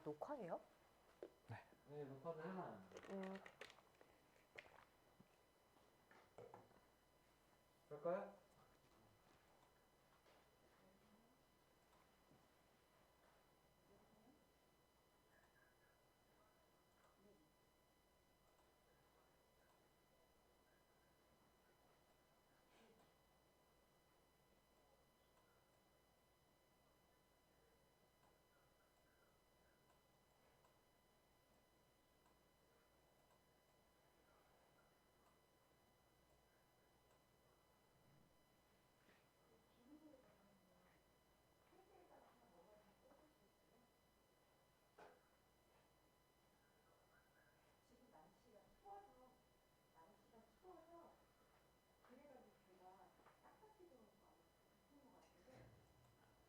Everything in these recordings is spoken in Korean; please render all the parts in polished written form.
녹화예요? 네, 녹화는 해놔요. 그럴까요?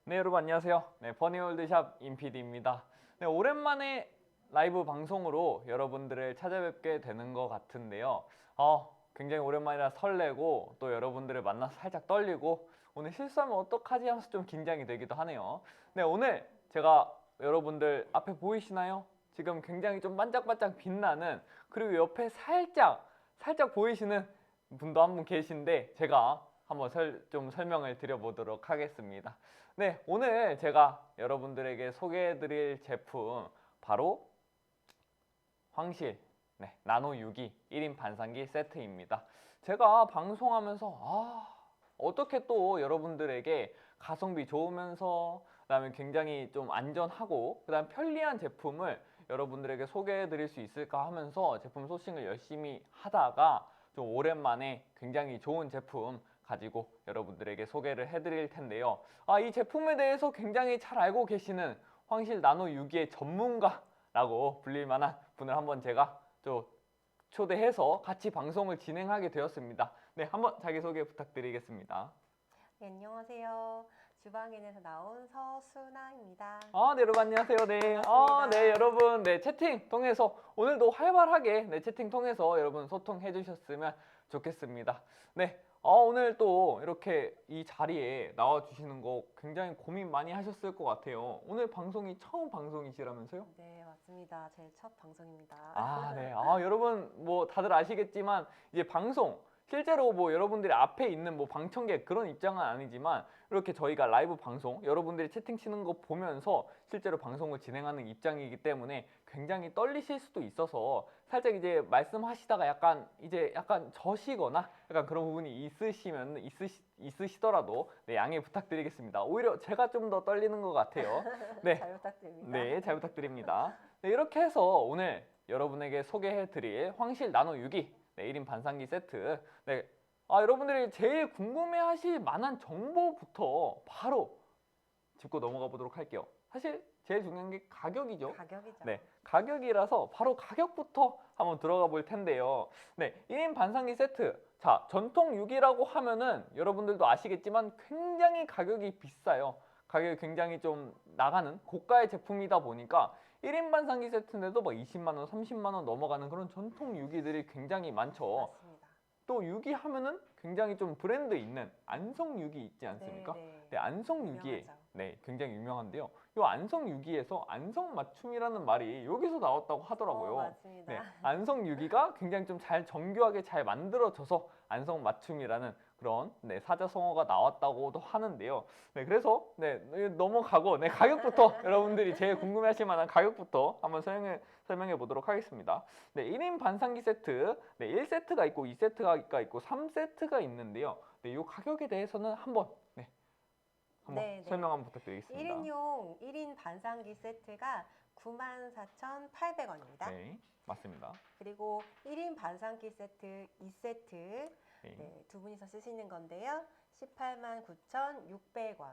네, 여러분 안녕하세요. 네, 퍼니월드샵 임PD입니다. 네, 오랜만에 라이브 방송으로 여러분들을 찾아뵙게 되는 것 같은데요. 굉장히 오랜만이라 설레고 또 여러분들을 만나서 살짝 떨리고 오늘 실수하면 어떡하지 하면서 좀 긴장이 되기도 하네요. 네, 오늘 제가 여러분들 앞에 보이시나요? 지금 굉장히 좀 반짝반짝 빛나는, 그리고 옆에 살짝 보이시는 분도 한 분 계신데 제가 한번 좀 설명을 드려보도록 하겠습니다. 네, 오늘 제가 여러분들에게 소개해드릴 제품 바로 황실 나노 6기 1인 반상기 세트입니다. 제가 방송하면서 어떻게 또 여러분들에게 가성비 좋으면서 그다음에 굉장히 좀 안전하고 그다음 편리한 제품을 여러분들에게 소개해 드릴 수 있을까 하면서 제품 소싱을 열심히 하다가 좀 오랜만에 굉장히 좋은 제품 가지고 여러분들에게 소개를 해 드릴 텐데요. 이 제품에 대해서 굉장히 잘 알고 계시는 황실 나노 6기의 전문가라고 불릴 만한 분을 한번 제가 좀 초대해서 같이 방송을 진행하게 되었습니다. 네, 한번 자기소개 부탁드리겠습니다. 네, 안녕하세요. 주방인에서 나온 서순아입니다. 네, 여러분 안녕하세요. 네. 반갑습니다. 네, 여러분. 네, 채팅 통해서 오늘도 활발하게 채팅 통해서 여러분 소통해 주셨으면 좋겠습니다. 네. 오늘 또 이렇게 이 자리에 나와 주시는 거 굉장히 고민 많이 하셨을 것 같아요. 오늘 방송이 처음 방송이시라면서요? 네, 맞습니다. 제 첫 방송입니다. 네. 여러분 뭐 다들 아시겠지만 이제 방송 실제로 뭐 여러분들이 앞에 있는 뭐 방청객 그런 입장은 아니지만 이렇게 저희가 라이브 방송 여러분들이 채팅 치는 거 보면서 실제로 방송을 진행하는 입장이기 때문에 굉장히 떨리실 수도 있어서 살짝 이제 말씀하시다가 약간 저시거나 약간 그런 부분이 있으시더라도 네, 양해 부탁드리겠습니다. 오히려 제가 좀 더 떨리는 것 같아요. 네. 잘 부탁드립니다. 네, 잘 부탁드립니다. 네, 이렇게 해서 오늘 여러분에게 소개해드릴 황실 나노 6기 1인 반상기 세트. 네, 여러분들이 제일 궁금해하실 만한 정보부터 바로 짚고 넘어가 보도록 할게요. 사실 제일 중요한 게 가격이죠. 가격이죠. 네, 가격이라서 바로 가격부터 한번 들어가 볼 텐데요. 네, 1인 반상기 세트. 자, 전통 6이라고 하면은 여러분들도 아시겠지만 굉장히 가격이 비싸요. 가격이 굉장히 좀 나가는 고가의 제품이다 보니까 1인 반상기 세트인데도 막 20만 원, 30만 원 넘어가는 그런 전통 6기들이 굉장히 많죠. 맞습니다. 또 6기 하면은 굉장히 좀 브랜드 있는 안성 6기 있지 않습니까? 네. 네, 안성 6기에 유명하죠. 네, 굉장히 유명한데요. 이 안성 6기에서 안성 맞춤이라는 말이 여기서 나왔다고 하더라고요. 맞습니다. 네, 안성 6기가 굉장히 좀 잘 정교하게 잘 만들어져서 안성 맞춤이라는 그런 사자성어가 나왔다고도 하는데요. 네, 그래서 넘어가고 가격부터 여러분들이 제일 궁금해하실 만한 가격부터 한번 설명해 보도록 하겠습니다. 네, 1인 반상기 세트, 1세트가 있고 2세트가 있고 3세트가 있는데요. 네, 이 가격에 대해서는 한번 설명 한번 부탁드리겠습니다. 1인용 1인 반상기 세트가 94,800원입니다. 네, 맞습니다. 그리고 1인 반상기 세트 2세트 두 분이서 쓰시는 건데요. 189,600원.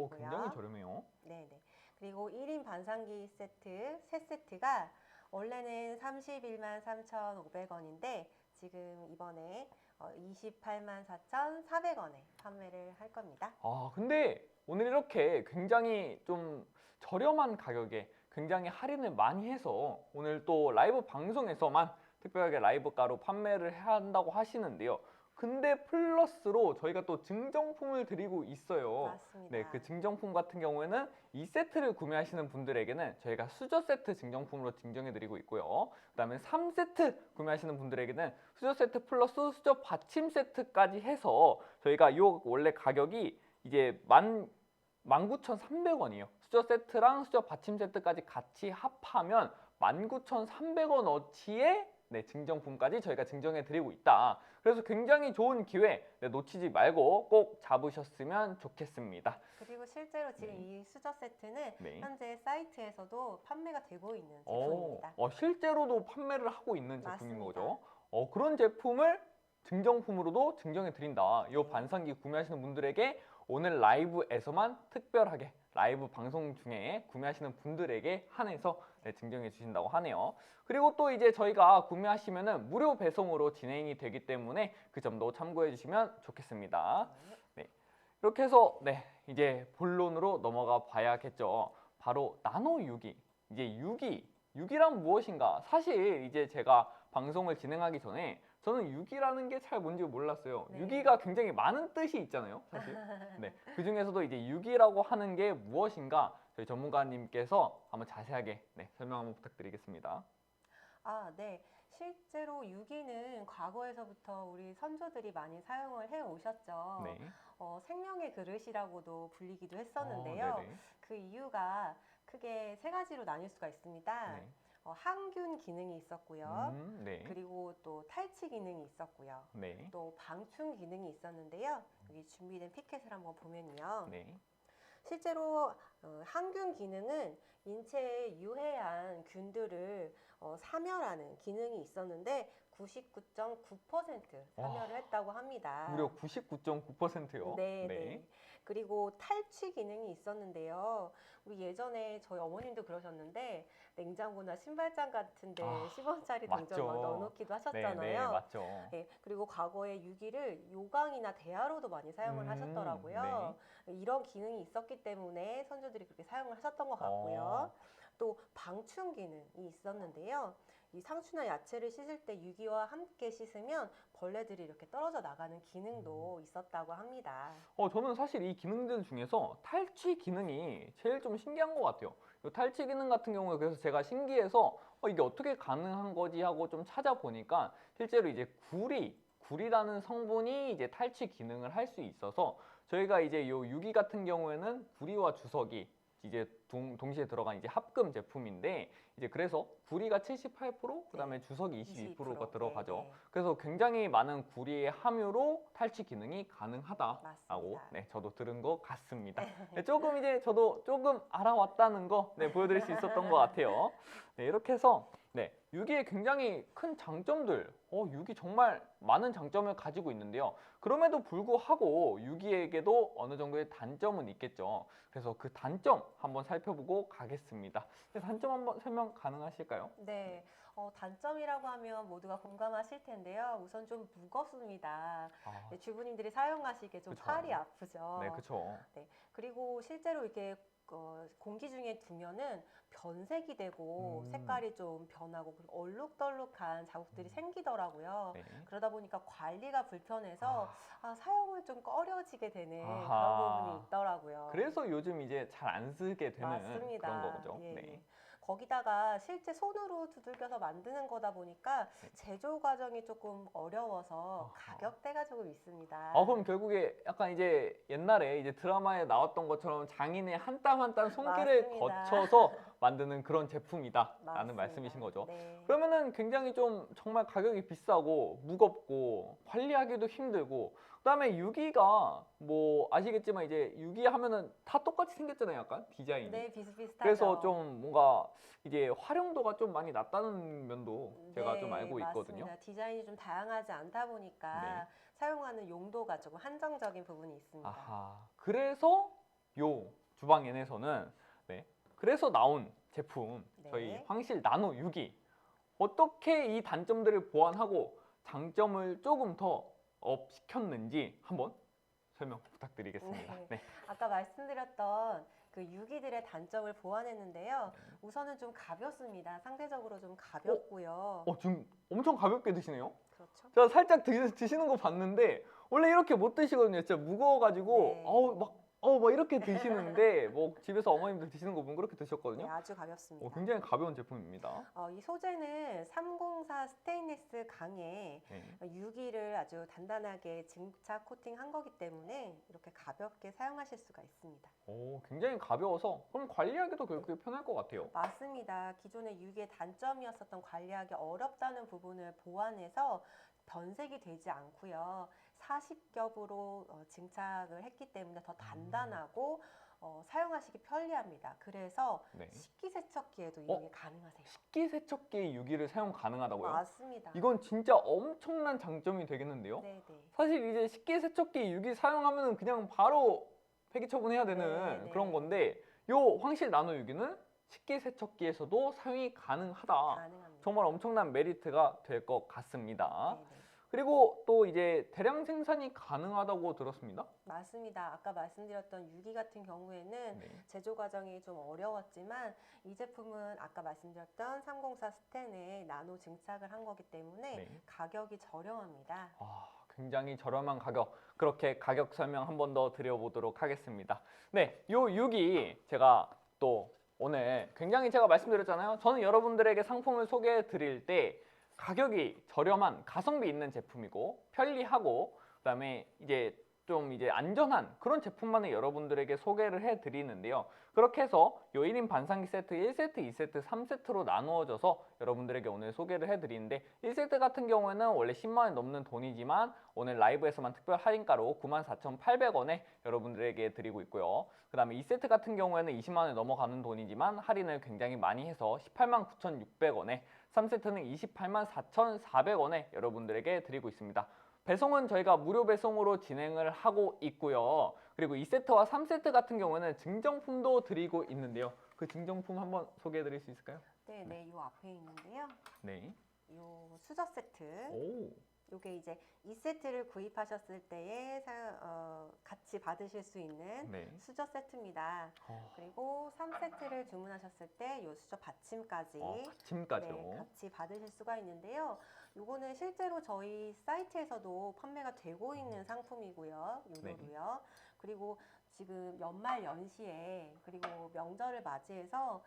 굉장히 저렴해요. 네네. 그리고 1인 반상기 세트 3세트가 원래는 313,500원인데 지금 이번에 284,400원에 판매를 할 겁니다. 근데 오늘 이렇게 굉장히 좀 저렴한 가격에 굉장히 할인을 많이 해서 오늘 또 라이브 방송에서만 특별하게 라이브가로 판매를 한다고 하시는데요. 근데 플러스로 저희가 또 증정품을 드리고 있어요. 맞습니다. 네, 그 증정품 같은 경우에는 2세트를 구매하시는 분들에게는 저희가 수저 세트 증정품으로 증정해 드리고 있고요. 그다음에 3세트 구매하시는 분들에게는 수저 세트 플러스 수저 받침 세트까지 해서 저희가 이 원래 가격이 이제 19,300원이에요. 수저 세트랑 수저 받침 세트까지 같이 합하면 19,300원어치의 네, 증정품까지 저희가 증정해 드리고 있다. 그래서 굉장히 좋은 기회 네, 놓치지 말고 꼭 잡으셨으면 좋겠습니다. 그리고 실제로 지금 네. 이 수저 세트는 네. 현재 사이트에서도 판매가 되고 있는 제품입니다. 실제로도 판매를 하고 있는 제품인 맞습니다. 거죠. 그런 제품을 증정품으로도 증정해 드린다. 이 네. 반상기 구매하시는 분들에게 오늘 라이브에서만 특별하게 라이브 방송 중에 구매하시는 분들에게 한해서 네, 증정해 주신다고 하네요. 그리고 또 이제 저희가 구매하시면은 무료 배송으로 진행이 되기 때문에 그 점도 참고해 주시면 좋겠습니다. 네. 이렇게 해서 네, 이제 본론으로 넘어가 봐야겠죠. 바로 나노 유기. 이제 유기란 무엇인가? 사실 이제 제가 방송을 진행하기 전에 저는 유기라는 게 잘 뭔지 몰랐어요. 네. 유기가 굉장히 많은 뜻이 있잖아요, 사실. 네. 그 중에서도 이제 유기라고 하는 게 무엇인가? 저희 전문가님께서 한번 자세하게 네, 설명 한번 부탁드리겠습니다. 네. 실제로 유기는 과거에서부터 우리 선조들이 많이 사용을 해 오셨죠. 네. 생명의 그릇이라고도 불리기도 했었는데요. 네네. 그 이유가 크게 세 가지로 나뉠 수가 있습니다. 네. 항균 기능이 있었고요. 네. 그리고 또 탈취 기능이 있었고요. 네. 또 방충 기능이 있었는데요. 여기 준비된 피켓을 한번 보면요. 네. 실제로 항균 기능은 인체에 유해한 균들을 사멸하는 기능이 있었는데 99.9% 사멸을 했다고 합니다. 무려 99.9%요. 네. 그리고 탈취 기능이 있었는데요. 우리 예전에 저희 어머님도 그러셨는데 냉장고나 신발장 같은데 10원짜리 맞죠. 동전 막 넣어놓기도 하셨잖아요. 네, 맞죠. 네, 그리고 과거에 유기를 요강이나 대야로도 많이 사용을 하셨더라고요. 이런 기능이 있었기 때문에 선조들이 그렇게 사용을 하셨던 것 같고요. 또 방충 기능이 있었는데요. 이 상추나 야채를 씻을 때 유기와 함께 씻으면 벌레들이 이렇게 떨어져 나가는 기능도 있었다고 합니다. 저는 사실 이 기능들 중에서 탈취 기능이 제일 좀 신기한 것 같아요. 이 탈취 기능 같은 경우에 그래서 제가 신기해서 이게 어떻게 가능한 거지 하고 좀 찾아보니까 실제로 이제 구리라는 성분이 이제 탈취 기능을 할 수 있어서 저희가 이제 이 유기 같은 경우에는 구리와 주석이 이제 동시에 들어간 이제 합금 제품인데 이제 그래서 구리가 78% 그다음에 주석이 22%가 들어가죠. 네. 그래서 굉장히 많은 구리의 함유로 탈취 기능이 가능하다라고 맞습니다. 네, 저도 들은 것 같습니다. 네, 조금 이제 저도 조금 알아왔다는 거 네, 보여드릴 수 있었던 것 같아요. 네, 이렇게 해서 네, 유기의 굉장히 큰 장점들, 유기 정말 많은 장점을 가지고 있는데요. 그럼에도 불구하고 유기에게도 어느 정도의 단점은 있겠죠. 그래서 그 단점 한번 살펴보고 가겠습니다. 단점 한번 설명 가능하실까요? 네, 단점이라고 하면 모두가 공감하실 텐데요. 우선 좀 무겁습니다. 네, 주부님들이 사용하시기에 좀 그쵸. 팔이 아프죠. 네, 그렇죠. 네, 그리고 실제로 이렇게 공기 중에 두면은 변색이 되고 색깔이 좀 변하고 그리고 얼룩덜룩한 자국들이 생기더라고요. 네. 그러다 보니까 관리가 불편해서 사용을 좀 꺼려지게 되는 그런 아하. 부분이 있더라고요. 그래서 요즘 이제 잘 안 쓰게 되는 맞습니다. 그런 거죠. 예, 네. 예. 거기다가 실제 손으로 두들겨서 만드는 거다 보니까 제조 과정이 조금 어려워서 아하. 가격대가 조금 있습니다. 그럼 결국에 약간 이제 옛날에 이제 드라마에 나왔던 것처럼 장인의 한 땀 한 땀 손길을 맞습니다. 거쳐서 만드는 그런 제품이다라는 맞습니다. 말씀이신 거죠. 네. 그러면은 굉장히 좀 정말 가격이 비싸고 무겁고 관리하기도 힘들고 그다음에 유기가 뭐 아시겠지만 이제 유기하면은 다 똑같이 생겼잖아요, 약간 디자인이. 네, 비슷비슷하죠. 그래서 좀 뭔가 이제 활용도가 좀 많이 낮다는 면도 제가 네, 좀 알고 있거든요. 맞습니다. 디자인이 좀 다양하지 않다 보니까 네. 사용하는 용도가 조금 한정적인 부분이 있습니다. 아하. 그래서 요 주방엔에서는 네. 그래서 나온 제품 네. 저희 황실 나노 유기 어떻게 이 단점들을 보완하고 장점을 조금 더 업시켰는지 한번 설명 부탁드리겠습니다. 네. 네. 아까 말씀드렸던 그 유기들의 단점을 보완했는데요. 우선은 좀 가볍습니다. 상대적으로 좀 가볍고요. 지금 엄청 가볍게 드시네요. 그렇죠. 제가 살짝 드시는 거 봤는데 원래 이렇게 못 드시거든요. 진짜 무거워가지고 네. 막 이렇게 드시는데 뭐 집에서 어머님들 드시는 거 보면 그렇게 네, 드셨거든요. 아주 가볍습니다. 굉장히 가벼운 제품입니다. 이 소재는 304 스테인리스 강에 네. 유기를 아주 단단하게 증착 코팅한 거기 때문에 이렇게 가볍게 사용하실 수가 있습니다. 굉장히 가벼워서 그럼 관리하기도 그렇게 편할 것 같아요. 맞습니다. 기존의 유기의 단점이었었던 관리하기 어렵다는 부분을 보완해서 변색이 되지 않고요. 40겹으로 증착을 했기 때문에 더 단단하고 사용하시기 편리합니다. 그래서 네. 식기세척기에도 이용이 가능하세요. 식기세척기 유기를 사용 가능하다고요? 맞습니다. 이건 진짜 엄청난 장점이 되겠는데요? 네네. 사실 이제 식기세척기 유기 사용하면 그냥 바로 폐기처분해야 되는 네, 그런 네. 건데 요 황실 나노 유기는 식기세척기에서도 사용이 가능하다. 가능합니다. 정말 엄청난 메리트가 될 것 같습니다. 네네. 그리고 또 이제 대량 생산이 가능하다고 들었습니다. 맞습니다. 아까 말씀드렸던 유기 같은 경우에는 네. 제조 과정이 좀 어려웠지만 이 제품은 아까 말씀드렸던 304 스텐에 나노 증착을 한 거기 때문에 네. 가격이 저렴합니다. 굉장히 저렴한 가격. 그렇게 가격 설명 한 번 더 드려보도록 하겠습니다. 네, 요 유기 제가 또 오늘 굉장히 제가 말씀드렸잖아요. 저는 여러분들에게 상품을 소개해 드릴 때 가격이 저렴한 가성비 있는 제품이고 편리하고 그다음에 이제 좀 이제 안전한 그런 제품만을 여러분들에게 소개를 해 드리는데요. 그렇게 해서 요 1인 반상기 세트 1세트, 2세트, 3세트로 나누어져서 여러분들에게 오늘 소개를 해 드리는데 1세트 같은 경우에는 원래 10만 원 넘는 돈이지만 오늘 라이브에서만 특별 할인가로 94,800원에 여러분들에게 드리고 있고요. 그 다음에 2세트 같은 경우에는 20만 원이 넘어가는 돈이지만 할인을 굉장히 많이 해서 189,600원에 3세트는 284,400원에 여러분들에게 드리고 있습니다. 배송은 저희가 무료 배송으로 진행을 하고 있고요. 그리고 2세트와 3세트 같은 경우는 증정품도 드리고 있는데요. 그 증정품 한번 소개해 드릴 수 있을까요? 네, 요 앞에 있는데요. 네. 요 수저 세트. 오. 요게 이제 2세트를 구입하셨을 때에 같이 받으실 수 있는 네. 수저 세트입니다. 그리고 3세트를 주문하셨을 때 요 수저 받침까지 받침까지요. 네, 같이 받으실 수가 있는데요. 요거는 실제로 저희 사이트에서도 판매가 되고 있는 상품이고요. 요거로요. 그리고 지금 연말 연시에 그리고 명절을 맞이해서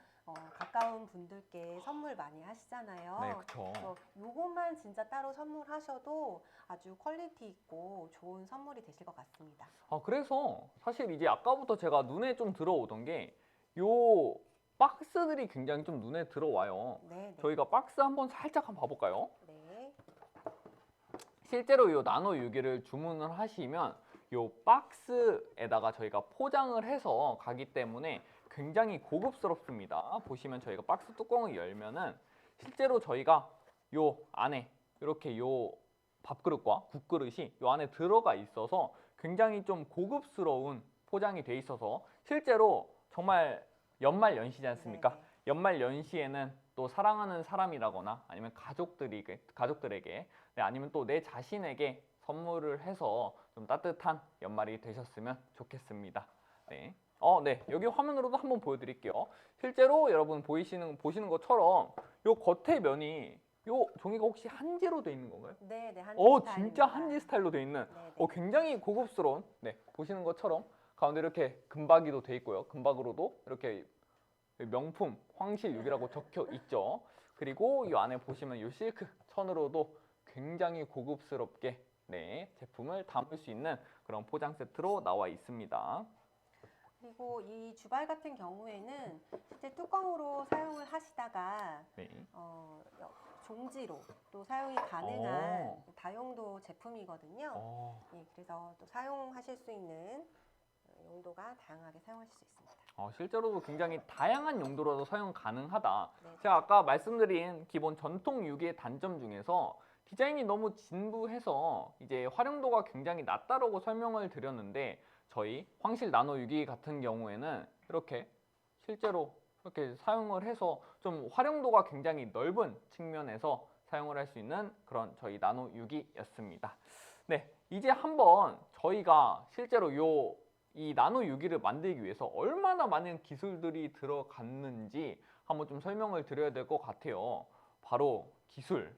가까운 분들께 선물 많이 하시잖아요. 네, 그렇죠. 그래서 요것만 진짜 따로 선물하셔도 아주 퀄리티 있고 좋은 선물이 되실 것 같습니다. 그래서 사실 이제 아까부터 제가 눈에 좀 들어오던 게 요 박스들이 굉장히 좀 눈에 들어와요. 네, 저희가 박스 한번 살짝 한번 봐볼까요? 네. 실제로 요 나노 유기를 주문을 하시면 요 박스에다가 저희가 포장을 해서 가기 때문에 굉장히 고급스럽습니다. 보시면 저희가 박스 뚜껑을 열면은 실제로 저희가 요 안에 이렇게 요 밥그릇과 국그릇이 요 안에 들어가 있어서 굉장히 좀 고급스러운 포장이 돼 있어서 실제로 정말 연말 연시지 않습니까? 네네. 연말 연시에는 또 사랑하는 사람이라거나 아니면 가족들에게 네, 아니면 또 내 자신에게 선물을 해서 좀 따뜻한 연말이 되셨으면 좋겠습니다. 네. 네. 여기 화면으로도 한번 보여드릴게요. 실제로 여러분 보시는 것처럼 요 겉에 면이 요 종이가 혹시 한지로 돼 있는 건가요? 네, 한지 진짜 스타일입니다. 한지 스타일로 돼 있는 네. 굉장히 고급스러운 보시는 것처럼 가운데 이렇게 금박이도 돼 있고요. 금박으로도 이렇게 명품 황실육이라고 적혀 있죠. 그리고 이 안에 보시면 이 실크 천으로도 굉장히 고급스럽게 제품을 담을 수 있는 그런 포장 세트로 나와 있습니다. 그리고 이 주발 같은 경우에는 실제 뚜껑으로 사용을 하시다가 종지로 또 사용이 가능한 다용도 제품이거든요. 그래서 또 사용하실 수 있는 용도가 다양하게 사용하실 수 있습니다. 실제로도 굉장히 다양한 용도로도 사용 가능하다. 네. 제가 아까 말씀드린 기본 전통 유기의 단점 중에서 디자인이 너무 진부해서 이제 활용도가 굉장히 낮다라고 설명을 드렸는데 저희 황실 나노 유기 같은 경우에는 이렇게 실제로 이렇게 사용을 해서 좀 활용도가 굉장히 넓은 측면에서 사용을 할 수 있는 그런 저희 나노 유기였습니다. 네, 이제 한번 저희가 실제로 이 나노 유기를 만들기 위해서 얼마나 많은 기술들이 들어갔는지 한번 좀 설명을 드려야 될 것 같아요. 바로 기술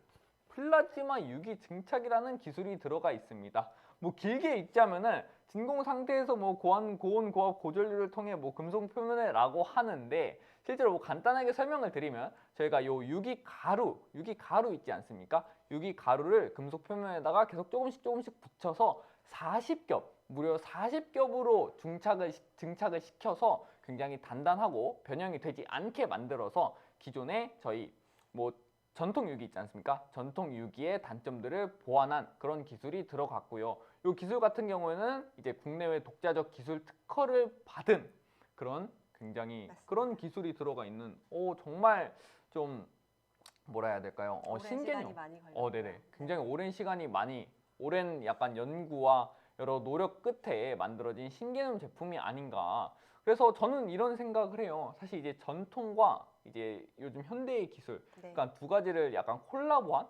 플라즈마 유기 증착이라는 기술이 들어가 있습니다. 뭐 길게 읽자면은 진공 상태에서 뭐 고온, 고압, 고전류를 통해 뭐 금속 표면에라고 하는데 실제로 뭐 간단하게 설명을 드리면 저희가 요 유기 가루 있지 않습니까? 유기 가루를 금속 표면에다가 계속 조금씩 붙여서 40겹, 무려 40겹으로 증착을 시켜서 굉장히 단단하고 변형이 되지 않게 만들어서 기존에 저희 뭐 전통 유기 있지 않습니까? 전통 유기의 단점들을 보완한 그런 기술이 들어갔고요. 이 기술 같은 경우에는 이제 국내외 독자적 기술 특허를 받은 그런 굉장히 맞습니다. 그런 기술이 들어가 있는 정말 좀 뭐라 해야 될까요? 오랜 신개념. 시간이 많이 걸렸고요. 네네. 굉장히 오랜 시간이 오랜 약간 연구와 여러 노력 끝에 만들어진 신개념 제품이 아닌가. 그래서 저는 이런 생각을 해요. 사실 이제 전통과 이제 요즘 현대의 기술, 네. 그러니까 두 가지를 약간 콜라보한,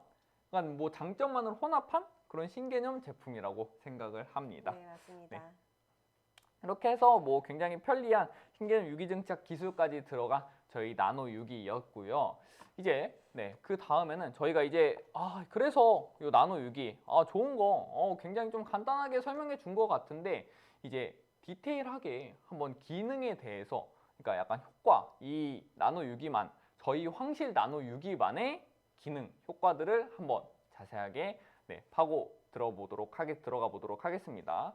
그러니까 뭐 장점만을 혼합한 그런 신개념 제품이라고 생각을 합니다. 네, 맞습니다. 네. 이렇게 해서 뭐 굉장히 편리한 신개념 유기증착 기술까지 들어간 저희 나노 유기였고요. 이제 그 다음에는 저희가 이제 그래서 이 나노 유기 좋은 거 굉장히 좀 간단하게 설명해 준 것 같은데 이제 디테일하게 한번 기능에 대해서 그러니까 약간 효과 이 나노 유기만 저희 황실 나노 유기만의 기능 효과들을 한번 자세하게 파고 들어가 보도록 하겠습니다.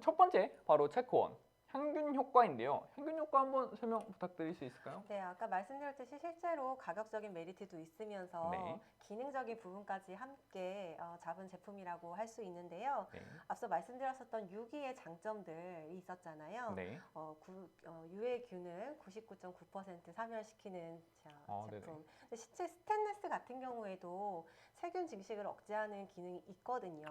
첫 번째 바로 체크원 향균 효과인데요. 향균 효과 한번 설명 부탁드릴 수 있을까요? 네, 아까 말씀드렸듯이 실제로 가격적인 메리트도 있으면서 네. 기능적인 부분까지 함께 잡은 제품이라고 할 수 있는데요. 네. 앞서 말씀드렸었던 유기의 장점들이 있었잖아요. 네. 유해균을 99.9% 사멸시키는 제품. 네네. 근데 실제 스테인리스 같은 경우에도 세균 증식을 억제하는 기능이 있거든요.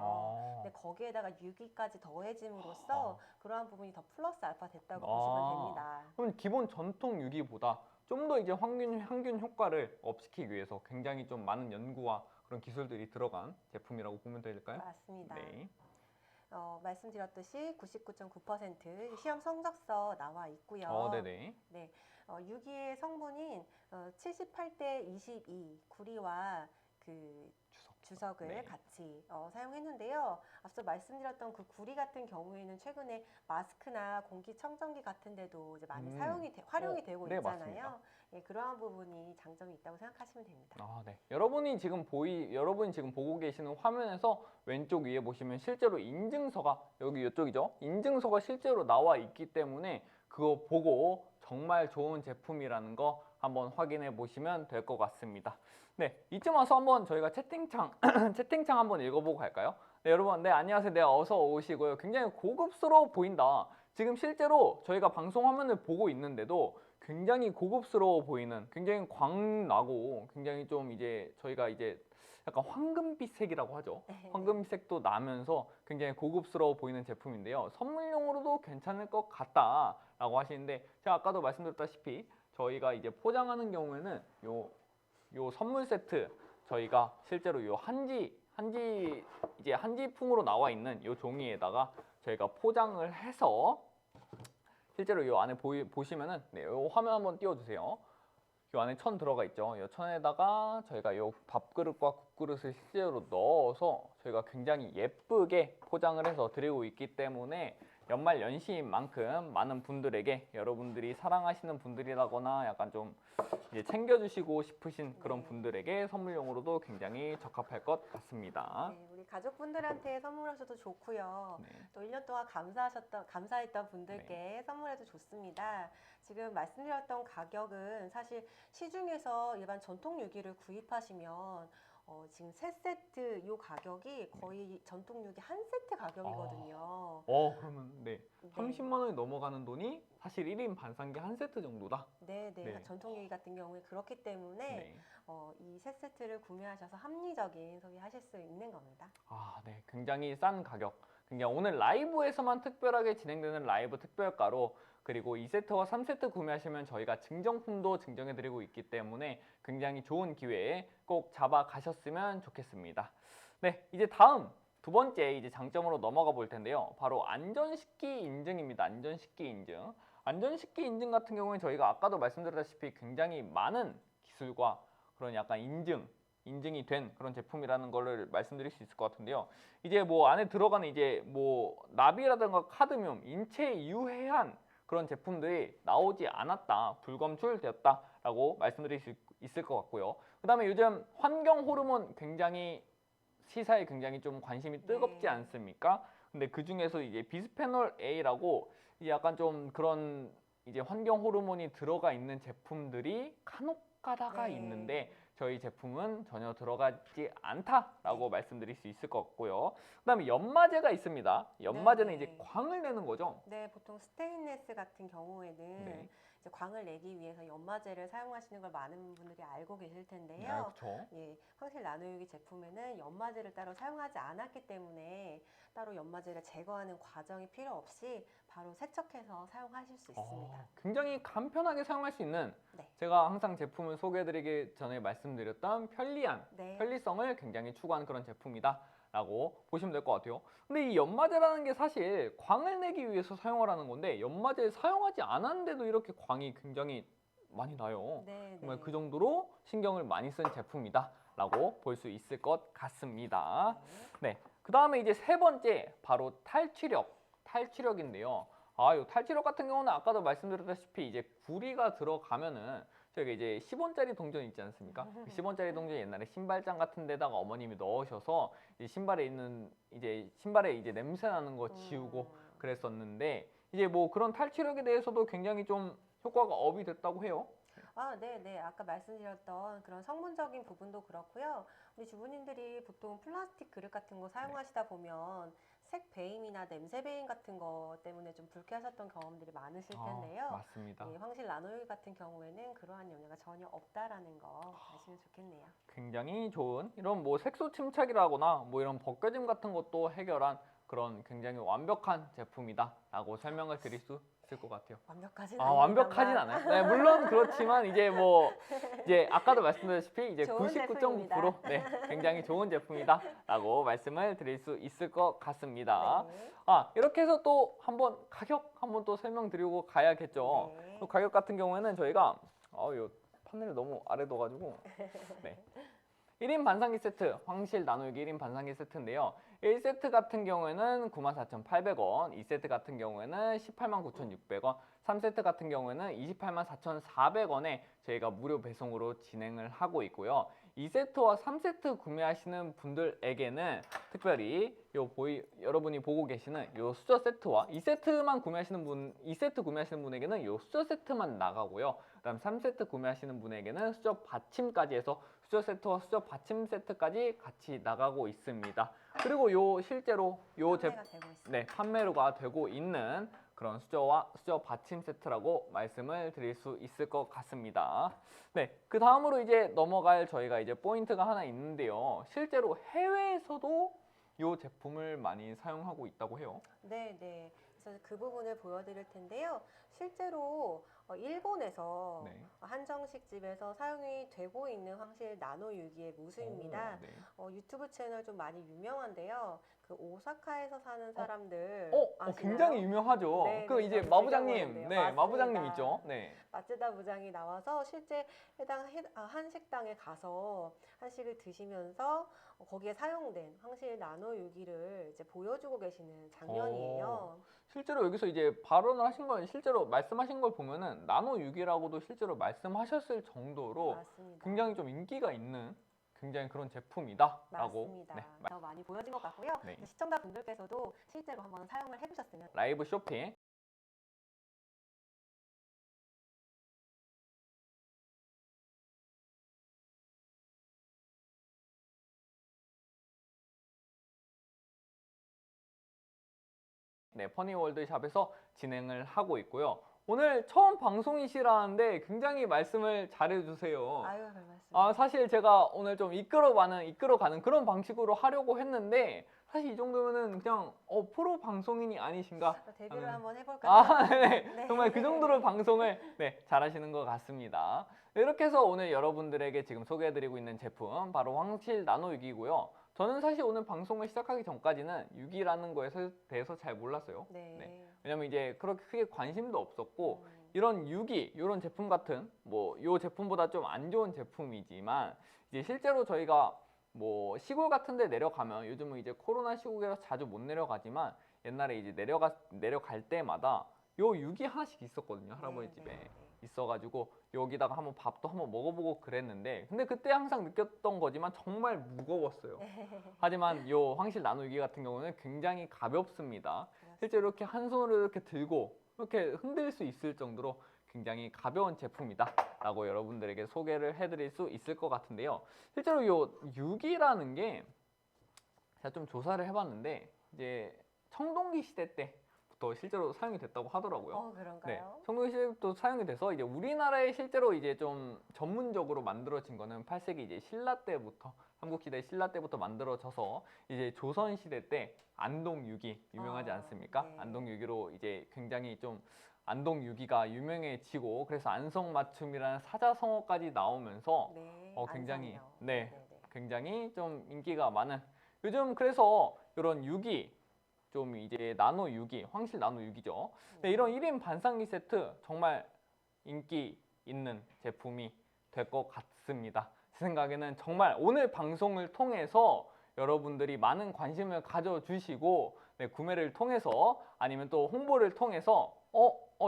근데 거기에다가 유기까지 더해짐으로써 그러한 부분이 더 플러스 알파 됐다고 보시면 됩니다. 그럼 기본 전통 유기보다 좀 더 이제 향균 효과를 업시키기 위해서 굉장히 좀 많은 연구와 그런 기술들이 들어간 제품이라고 보면 될까요? 맞습니다. 네. 말씀드렸듯이 99.9% 시험 성적서 나와 있고요. 네네. 유기의 성분인 78대 22 구리와 그 주석을 네. 같이 사용했는데요. 앞서 말씀드렸던 그 구리 같은 경우에는 최근에 마스크나 공기청정기 같은 데도 이제 많이 활용이 되고 네, 있잖아요. 맞습니다. 예, 그러한 부분이 장점이 있다고 생각하시면 됩니다. 네. 여러분이 지금 보고 계시는 화면에서 왼쪽 위에 보시면 실제로 인증서가 이쪽이죠. 인증서가 실제로 나와 있기 때문에 그거 보고 정말 좋은 제품이라는 거 한번 확인해 보시면 될 것 같습니다. 이쯤 와서 한번 저희가 채팅창 한번 읽어보고 갈까요? 여러분, 안녕하세요. 어서 오시고요. 굉장히 고급스러워 보인다. 지금 실제로 저희가 방송 화면을 보고 있는데도 굉장히 고급스러워 보이는, 굉장히 광나고 굉장히 좀 이제 저희가 이제 약간 황금빛색이라고 하죠. 황금색도 나면서 굉장히 고급스러워 보이는 제품인데요. 선물용으로도 괜찮을 것 같다라고 하시는데 제가 아까도 말씀드렸다시피 저희가 이제 포장하는 경우에는 요 선물 세트 저희가 실제로 요 한지풍으로 나와 있는 요 종이에다가 저희가 포장을 해서 실제로 요 안에 보시면은 요 화면 한번 띄워주세요. 요 안에 천 들어가 있죠. 요 천에다가 저희가 요 밥그릇과 국그릇을 실제로 넣어서 저희가 굉장히 예쁘게 포장을 해서 드리고 있기 때문에 연말 연시인 만큼 많은 분들에게 여러분들이 사랑하시는 분들이라거나 약간 좀 이제 챙겨주시고 싶으신 그런 분들에게 선물용으로도 굉장히 적합할 것 같습니다. 우리 가족분들한테 선물하셔도 좋고요. 또 1년 동안 감사했던 분들께 선물해도 좋습니다. 지금 말씀드렸던 가격은 사실 시중에서 일반 전통 유기를 구입하시면 지금 3세트 이 가격이 거의 전통 유기 한 세트 가격이거든요. 그러면 30만 원이 넘어가는 돈이 사실 1인 반상기 한 세트 정도다? 네. 전통 유기 같은 경우에 그렇기 때문에 이 3세트를 구매하셔서 합리적인 소비하실 수 있는 겁니다. 네. 굉장히 싼 가격. 굉장히 오늘 라이브에서만 특별하게 진행되는 라이브 특별가로 그리고 2세트와 3세트 구매하시면 저희가 증정품도 증정해드리고 있기 때문에 굉장히 좋은 기회에 꼭 잡아 가셨으면 좋겠습니다. 이제 다음 두 번째 이제 장점으로 넘어가 볼 텐데요. 바로 안전식기 인증입니다. 안전식기 인증. 안전식기 인증 같은 경우에 저희가 아까도 말씀드렸다시피 굉장히 많은 기술과 그런 약간 인증이 된 그런 제품이라는 거를 말씀드릴 수 있을 것 같은데요. 이제 뭐 안에 들어가는 이제 뭐 나비라든가 카드뮴, 인체에 유해한 그런 제품들이 나오지 않았다, 불검출되었다라고 말씀드릴 수 있을 것 같고요. 그다음에 요즘 환경 호르몬 굉장히 시사에 굉장히 좀 관심이 뜨겁지 네. 않습니까? 근데 그 중에서 이제 비스페놀 A라고 이제 약간 좀 그런 이제 환경 호르몬이 들어가 있는 제품들이 간혹 가다가 네. 있는데 저희 제품은 전혀 들어가지 않다라고 네. 말씀드릴 수 있을 것 같고요. 그다음에 연마제가 있습니다. 연마제는 네. 이제 광을 내는 거죠. 네, 보통 스테인레스 같은 경우에는 네. 이제 광을 내기 위해서 연마제를 사용하시는 걸 많은 분들이 알고 계실 네, 텐데요. 그렇죠. 예, 황실 나노유기 제품에는 연마제를 따로 사용하지 않았기 때문에 따로 연마제를 제거하는 과정이 필요 없이 바로 세척해서 사용하실 수 있습니다. 굉장히 간편하게 사용할 수 있는 네. 제가 항상 제품을 소개해드리기 전에 말씀드렸던 편리한, 네. 편리성을 굉장히 추구한 그런 제품이다 라고 보시면 될 것 같아요. 근데 이 연마제라는 게 사실 광을 내기 위해서 사용을 하는 건데 연마제 사용하지 않았는데도 이렇게 광이 굉장히 많이 나요. 네, 정말 네. 그 정도로 신경을 많이 쓴 제품이다 라고 볼 수 있을 것 같습니다. 네. 네, 그 다음에 이제 세 번째 바로 탈취력인데요. 이 탈취력 같은 경우는 아까도 말씀드렸다시피 이제 구리가 들어가면은 저희가 이제 10원짜리 동전 있지 않습니까? 10원짜리 동전 옛날에 신발장 같은 데다가 어머님이 넣으셔서 이제 신발에 이제 냄새 나는 거 지우고 그랬었는데 이제 뭐 그런 탈취력에 대해서도 굉장히 좀 효과가 업이 됐다고 해요. 네. 아까 말씀드렸던 그런 성분적인 부분도 그렇고요. 우리 주부님들이 보통 플라스틱 그릇 같은 거 사용하시다 보면 색 배임이나 냄새 배임 같은 거 때문에 좀 불쾌하셨던 경험들이 많으실 텐데요. 맞습니다. 예, 황실 나노유 같은 경우에는 그러한 영향가 전혀 없다라는 거 아시면 좋겠네요. 굉장히 좋은 이런 뭐 색소 침착이라거나 뭐 이런 벗겨짐 같은 것도 해결한 그런 굉장히 완벽한 제품이다라고 설명을 드릴 수 있을 것 같아요. 완벽하진 완벽하진 않아요. 않아요. 네, 물론 그렇지만 이제 아까도 말씀드렸다시피 이제 좋은 99.9% 네, 굉장히 좋은 제품이다라고 말씀을 드릴 수 있을 것 같습니다. 네. 이렇게 해서 또 한번 가격 한번 또 설명드리고 가야겠죠. 네. 그 가격 같은 경우에는 저희가 요 판넬을 너무 아래 둬가지고 네. 1인 반상기 세트, 황실 나노유기 1인 반상기 세트인데요. 1세트 같은 경우에는 94,800원, 2세트 같은 경우에는 189,600원, 3세트 같은 경우에는 284,400원에 저희가 무료 배송으로 진행을 하고 있고요. 2세트와 3세트 구매하시는 분들에게는 특별히 여러분이 보고 계시는 요 수저 세트와 2세트 구매하시는 분에게는 요 수저 세트만 나가고요. 그다음 3세트 구매하시는 분에게는 수저 받침까지 해서 수저 세트와 수저 받침 세트까지 같이 나가고 있습니다. 그리고 실제로 판매가 되고 있습니다. 네, 판매가 되고 있는 그런 수저와 수저 받침 세트라고 말씀을 드릴 수 있을 것 같습니다. 네, 그 다음으로 이제 넘어갈 저희가 이제 포인트가 하나 있는데요. 실제로 해외에서도 이 제품을 많이 사용하고 있다고 해요. 네. 그래서 그 부분을 보여드릴 텐데요. 실제로 일본에서 네. 한정식 집에서 사용이 되고 있는 황실 나노유기의 무수입니다. 네. 유튜브 채널 좀 많이 유명한데요. 그 오사카에서 사는 사람들 아시나요? 굉장히 유명하죠. 네, 그 이제 저도 마부장님, 즐겨보는데요. 네, 마부장님 맞습니다. 있죠. 네. 마츠다 부장이 나와서 실제 해당 한식당에 가서 한식을 드시면서 거기에 사용된 황실 나노유기를 이제 보여주고 계시는 장면이에요. 실제로 여기서 이제 발언을 하신 건 실제로 말씀하신 걸 보면은 나노유기라고도 실제로 말씀하셨을 정도로 맞습니다. 굉장히 좀 인기가 있는 굉장히 그런 제품이다라고 맞습니다. 네, 더 많이 보여진 것 같고요. 네. 시청자분들께서도 실제로 한번 사용을 해보셨으면 라이브 쇼핑 네, 퍼니월드샵에서 진행을 하고 있고요. 오늘 처음 방송이시라는데 굉장히 말씀을 잘해주세요. 아유, 별 말씀. 사실 제가 오늘 좀 이끌어가는 그런 방식으로 하려고 했는데 사실 이 정도면은 그냥 프로 방송인이 아니신가? 데뷔를 하는- 한번 해볼까요? 네. 네. 정말 그 정도로 방송을 잘하시는 것 같습니다. 이렇게 해서 오늘 여러분들에게 지금 소개해드리고 있는 제품 바로 황실 나노유기고요. 저는 사실 오늘 방송을 시작하기 전까지는 유기라는 거에 대해서 잘 몰랐어요. 네. 네. 왜냐면 이제 그렇게 크게 관심도 없었고 음. 이런 유기, 이런 제품 같은 뭐 이 제품보다 좀 안 좋은 제품이지만 이제 실제로 저희가 뭐 시골 같은 데 내려가면 요즘은 이제 코로나 시국이라서 자주 못 내려가지만 옛날에 이제 내려갈 때마다 요 유기 하나씩 있었거든요. 할아버지 네, 집에. 네, 네. 있어가지고 여기다가 한번 밥도 한번 먹어보고 그랬는데 근데 그때 항상 느꼈던 거지만 정말 무거웠어요. 하지만 요 황실 나노유기 같은 경우는 굉장히 가볍습니다. 실제 이렇게 한 손으로 이렇게 들고 이렇게 흔들 수 있을 정도로 굉장히 가벼운 제품이다 라고 여러분들에게 소개를 해드릴 수 있을 것 같은데요. 실제로 요 유기라는 게 제가 좀 조사를 해봤는데 이제 청동기 시대 때부터 실제로 사용이 됐다고 하더라고요. 네, 그런가요? 청동기 시대부터 사용이 돼서 이제 우리나라에 실제로 이제 좀 전문적으로 만들어진 거는 8세기 이제 신라 때부터 삼국시대 신라 때부터 만들어져서 이제 조선 시대 때 안동유기 유명하지 않습니까? 네. 안동유기로 이제 굉장히 좀 안동유기가 유명해지고 그래서 안성맞춤이라는 사자성어까지 나오면서 네, 굉장히 안성이요. 네, 네, 네. 굉장히 좀 인기가 많은 요즘 그래서 이런 유기 좀 이제 나노 유기, 황실 나노 유기죠. 네, 이런 1인 반상기 세트 정말 인기 있는 제품이 될 것 같습니다. 제 생각에는 정말 오늘 방송을 통해서 여러분들이 많은 관심을 가져주시고 네, 구매를 통해서 아니면 또 홍보를 통해서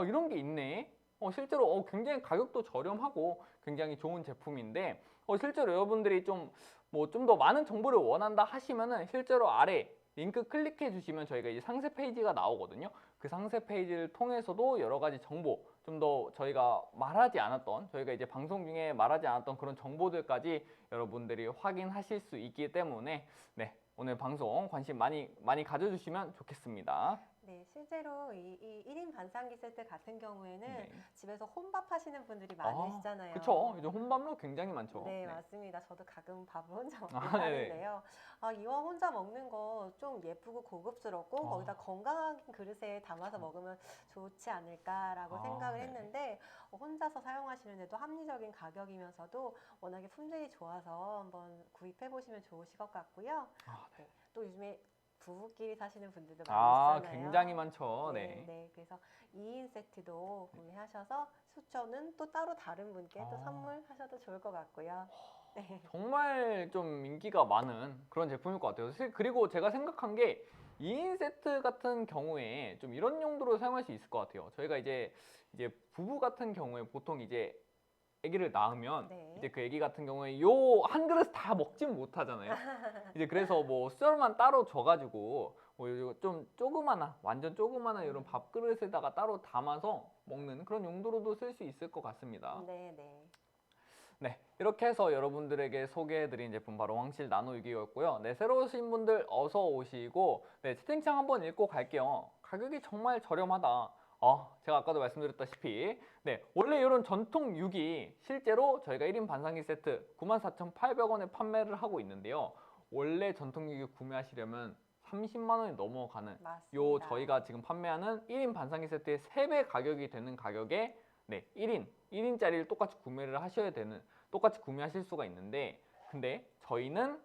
이런 게 있네. 실제로 굉장히 가격도 저렴하고 굉장히 좋은 제품인데 실제로 여러분들이 좀 뭐 좀 더 많은 정보를 원한다 하시면은 실제로 아래 링크 클릭해 주시면 저희가 이제 상세 페이지가 나오거든요. 그 상세 페이지를 통해서도 여러 가지 정보 좀 더 저희가 말하지 않았던 저희가 이제 방송 중에 말하지 않았던 그런 정보들까지 여러분들이 확인하실 수 있기 때문에 네, 오늘 방송 관심 많이 가져주시면 좋겠습니다. 네, 실제로 이 1인 반상기 세트 같은 경우에는 네. 집에서 혼밥 하시는 분들이 많으시잖아요. 그쵸. 요즘 혼밥로 굉장히 많죠. 네, 맞습니다. 저도 가끔 밥을 혼자 먹긴 네네. 하는데요. 이왕 혼자 먹는 거 좀 예쁘고 고급스럽고 거기다 건강한 그릇에 담아서 먹으면 좋지 않을까라고 생각을 네네. 했는데 혼자서 사용하시는데도 합리적인 가격이면서도 워낙에 품질이 좋아서 한번 구입해 보시면 좋으실 것 같고요. 네. 네, 또 요즘에 부부끼리 사시는 분들도 많이 있잖아요. 굉장히 많죠. 네, 네. 네. 그래서 2인 세트도 구매하셔서 수저는 또 따로 다른 분께 또 선물하셔도 좋을 것 같고요. 네. 정말 좀 인기가 많은 그런 제품일 것 같아요. 그리고 제가 생각한 게 2인 세트 같은 경우에 좀 이런 용도로 사용할 수 있을 것 같아요. 저희가 이제 부부 같은 경우에 보통 이제 아기를 낳으면 네. 이제 그 아기 같은 경우에 요 한 그릇 다 먹진 못하잖아요. 이제 그래서 뭐 수저만 따로 줘가지고 뭐 좀 조그마한 완전 조그마한 이런 밥그릇에다가 따로 담아서 먹는 그런 용도로도 쓸 수 있을 것 같습니다. 네, 네. 네, 이렇게 해서 여러분들에게 소개해드린 제품 바로 황실 나노6기였고요. 네, 새로 오신 분들 어서 오시고 네, 채팅창 한번 읽고 갈게요. 가격이 정말 저렴하다. 제가 아까도 말씀드렸다시피 네, 원래 이런 전통 6기 실제로 저희가 1인 반상기 세트 94,800원에 판매를 하고 있는데요. 원래 전통 6기 구매하시려면 30만 원이 넘어가는 맞습니다. 저희가 지금 판매하는 1인 반상기 세트의 3배 가격이 되는 가격에 네, 1인짜리를 똑같이 구매를 하셔야 되는 똑같이 구매하실 수가 있는데 근데 저희는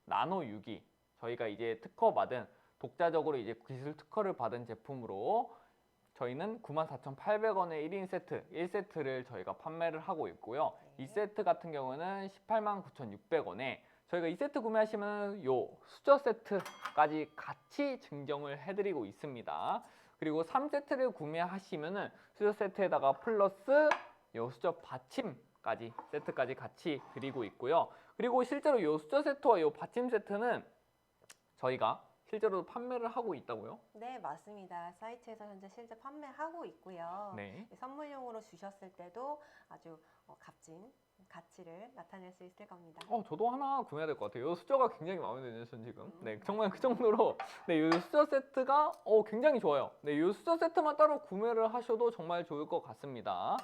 나노 6기 저희가 이제 특허받은 독자적으로 이제 기술 특허를 받은 제품으로 저희는 94,800원의 1인 세트 1세트를 저희가 판매를 하고 있고요. 네. 2세트 같은 경우는 189,600원에 저희가 2세트 구매하시면 요 수저 세트까지 같이 증정을 해드리고 있습니다. 그리고 3세트를 구매하시면은 수저 세트에다가 플러스 요 수저 받침까지 세트까지 같이 드리고 있고요. 그리고 실제로 요 수저 세트와 요 받침 세트는 저희가 실제로 판매를 하고 있다고요? 네, 맞습니다. 사이트에서 현재 실제 판매하고 있고요. 네. 선물용으로 주셨을 때도 아주 값진 가치를 나타낼 수 있을 겁니다. 저도 하나 구매해야 될 것 같아요. 이 수저가 굉장히 마음에 드네요, 전 지금. 네, 정말 그 정도로 네, 이 수저 세트가 굉장히 좋아요. 네, 이 수저 세트만 따로 구매를 하셔도 정말 좋을 것 같습니다.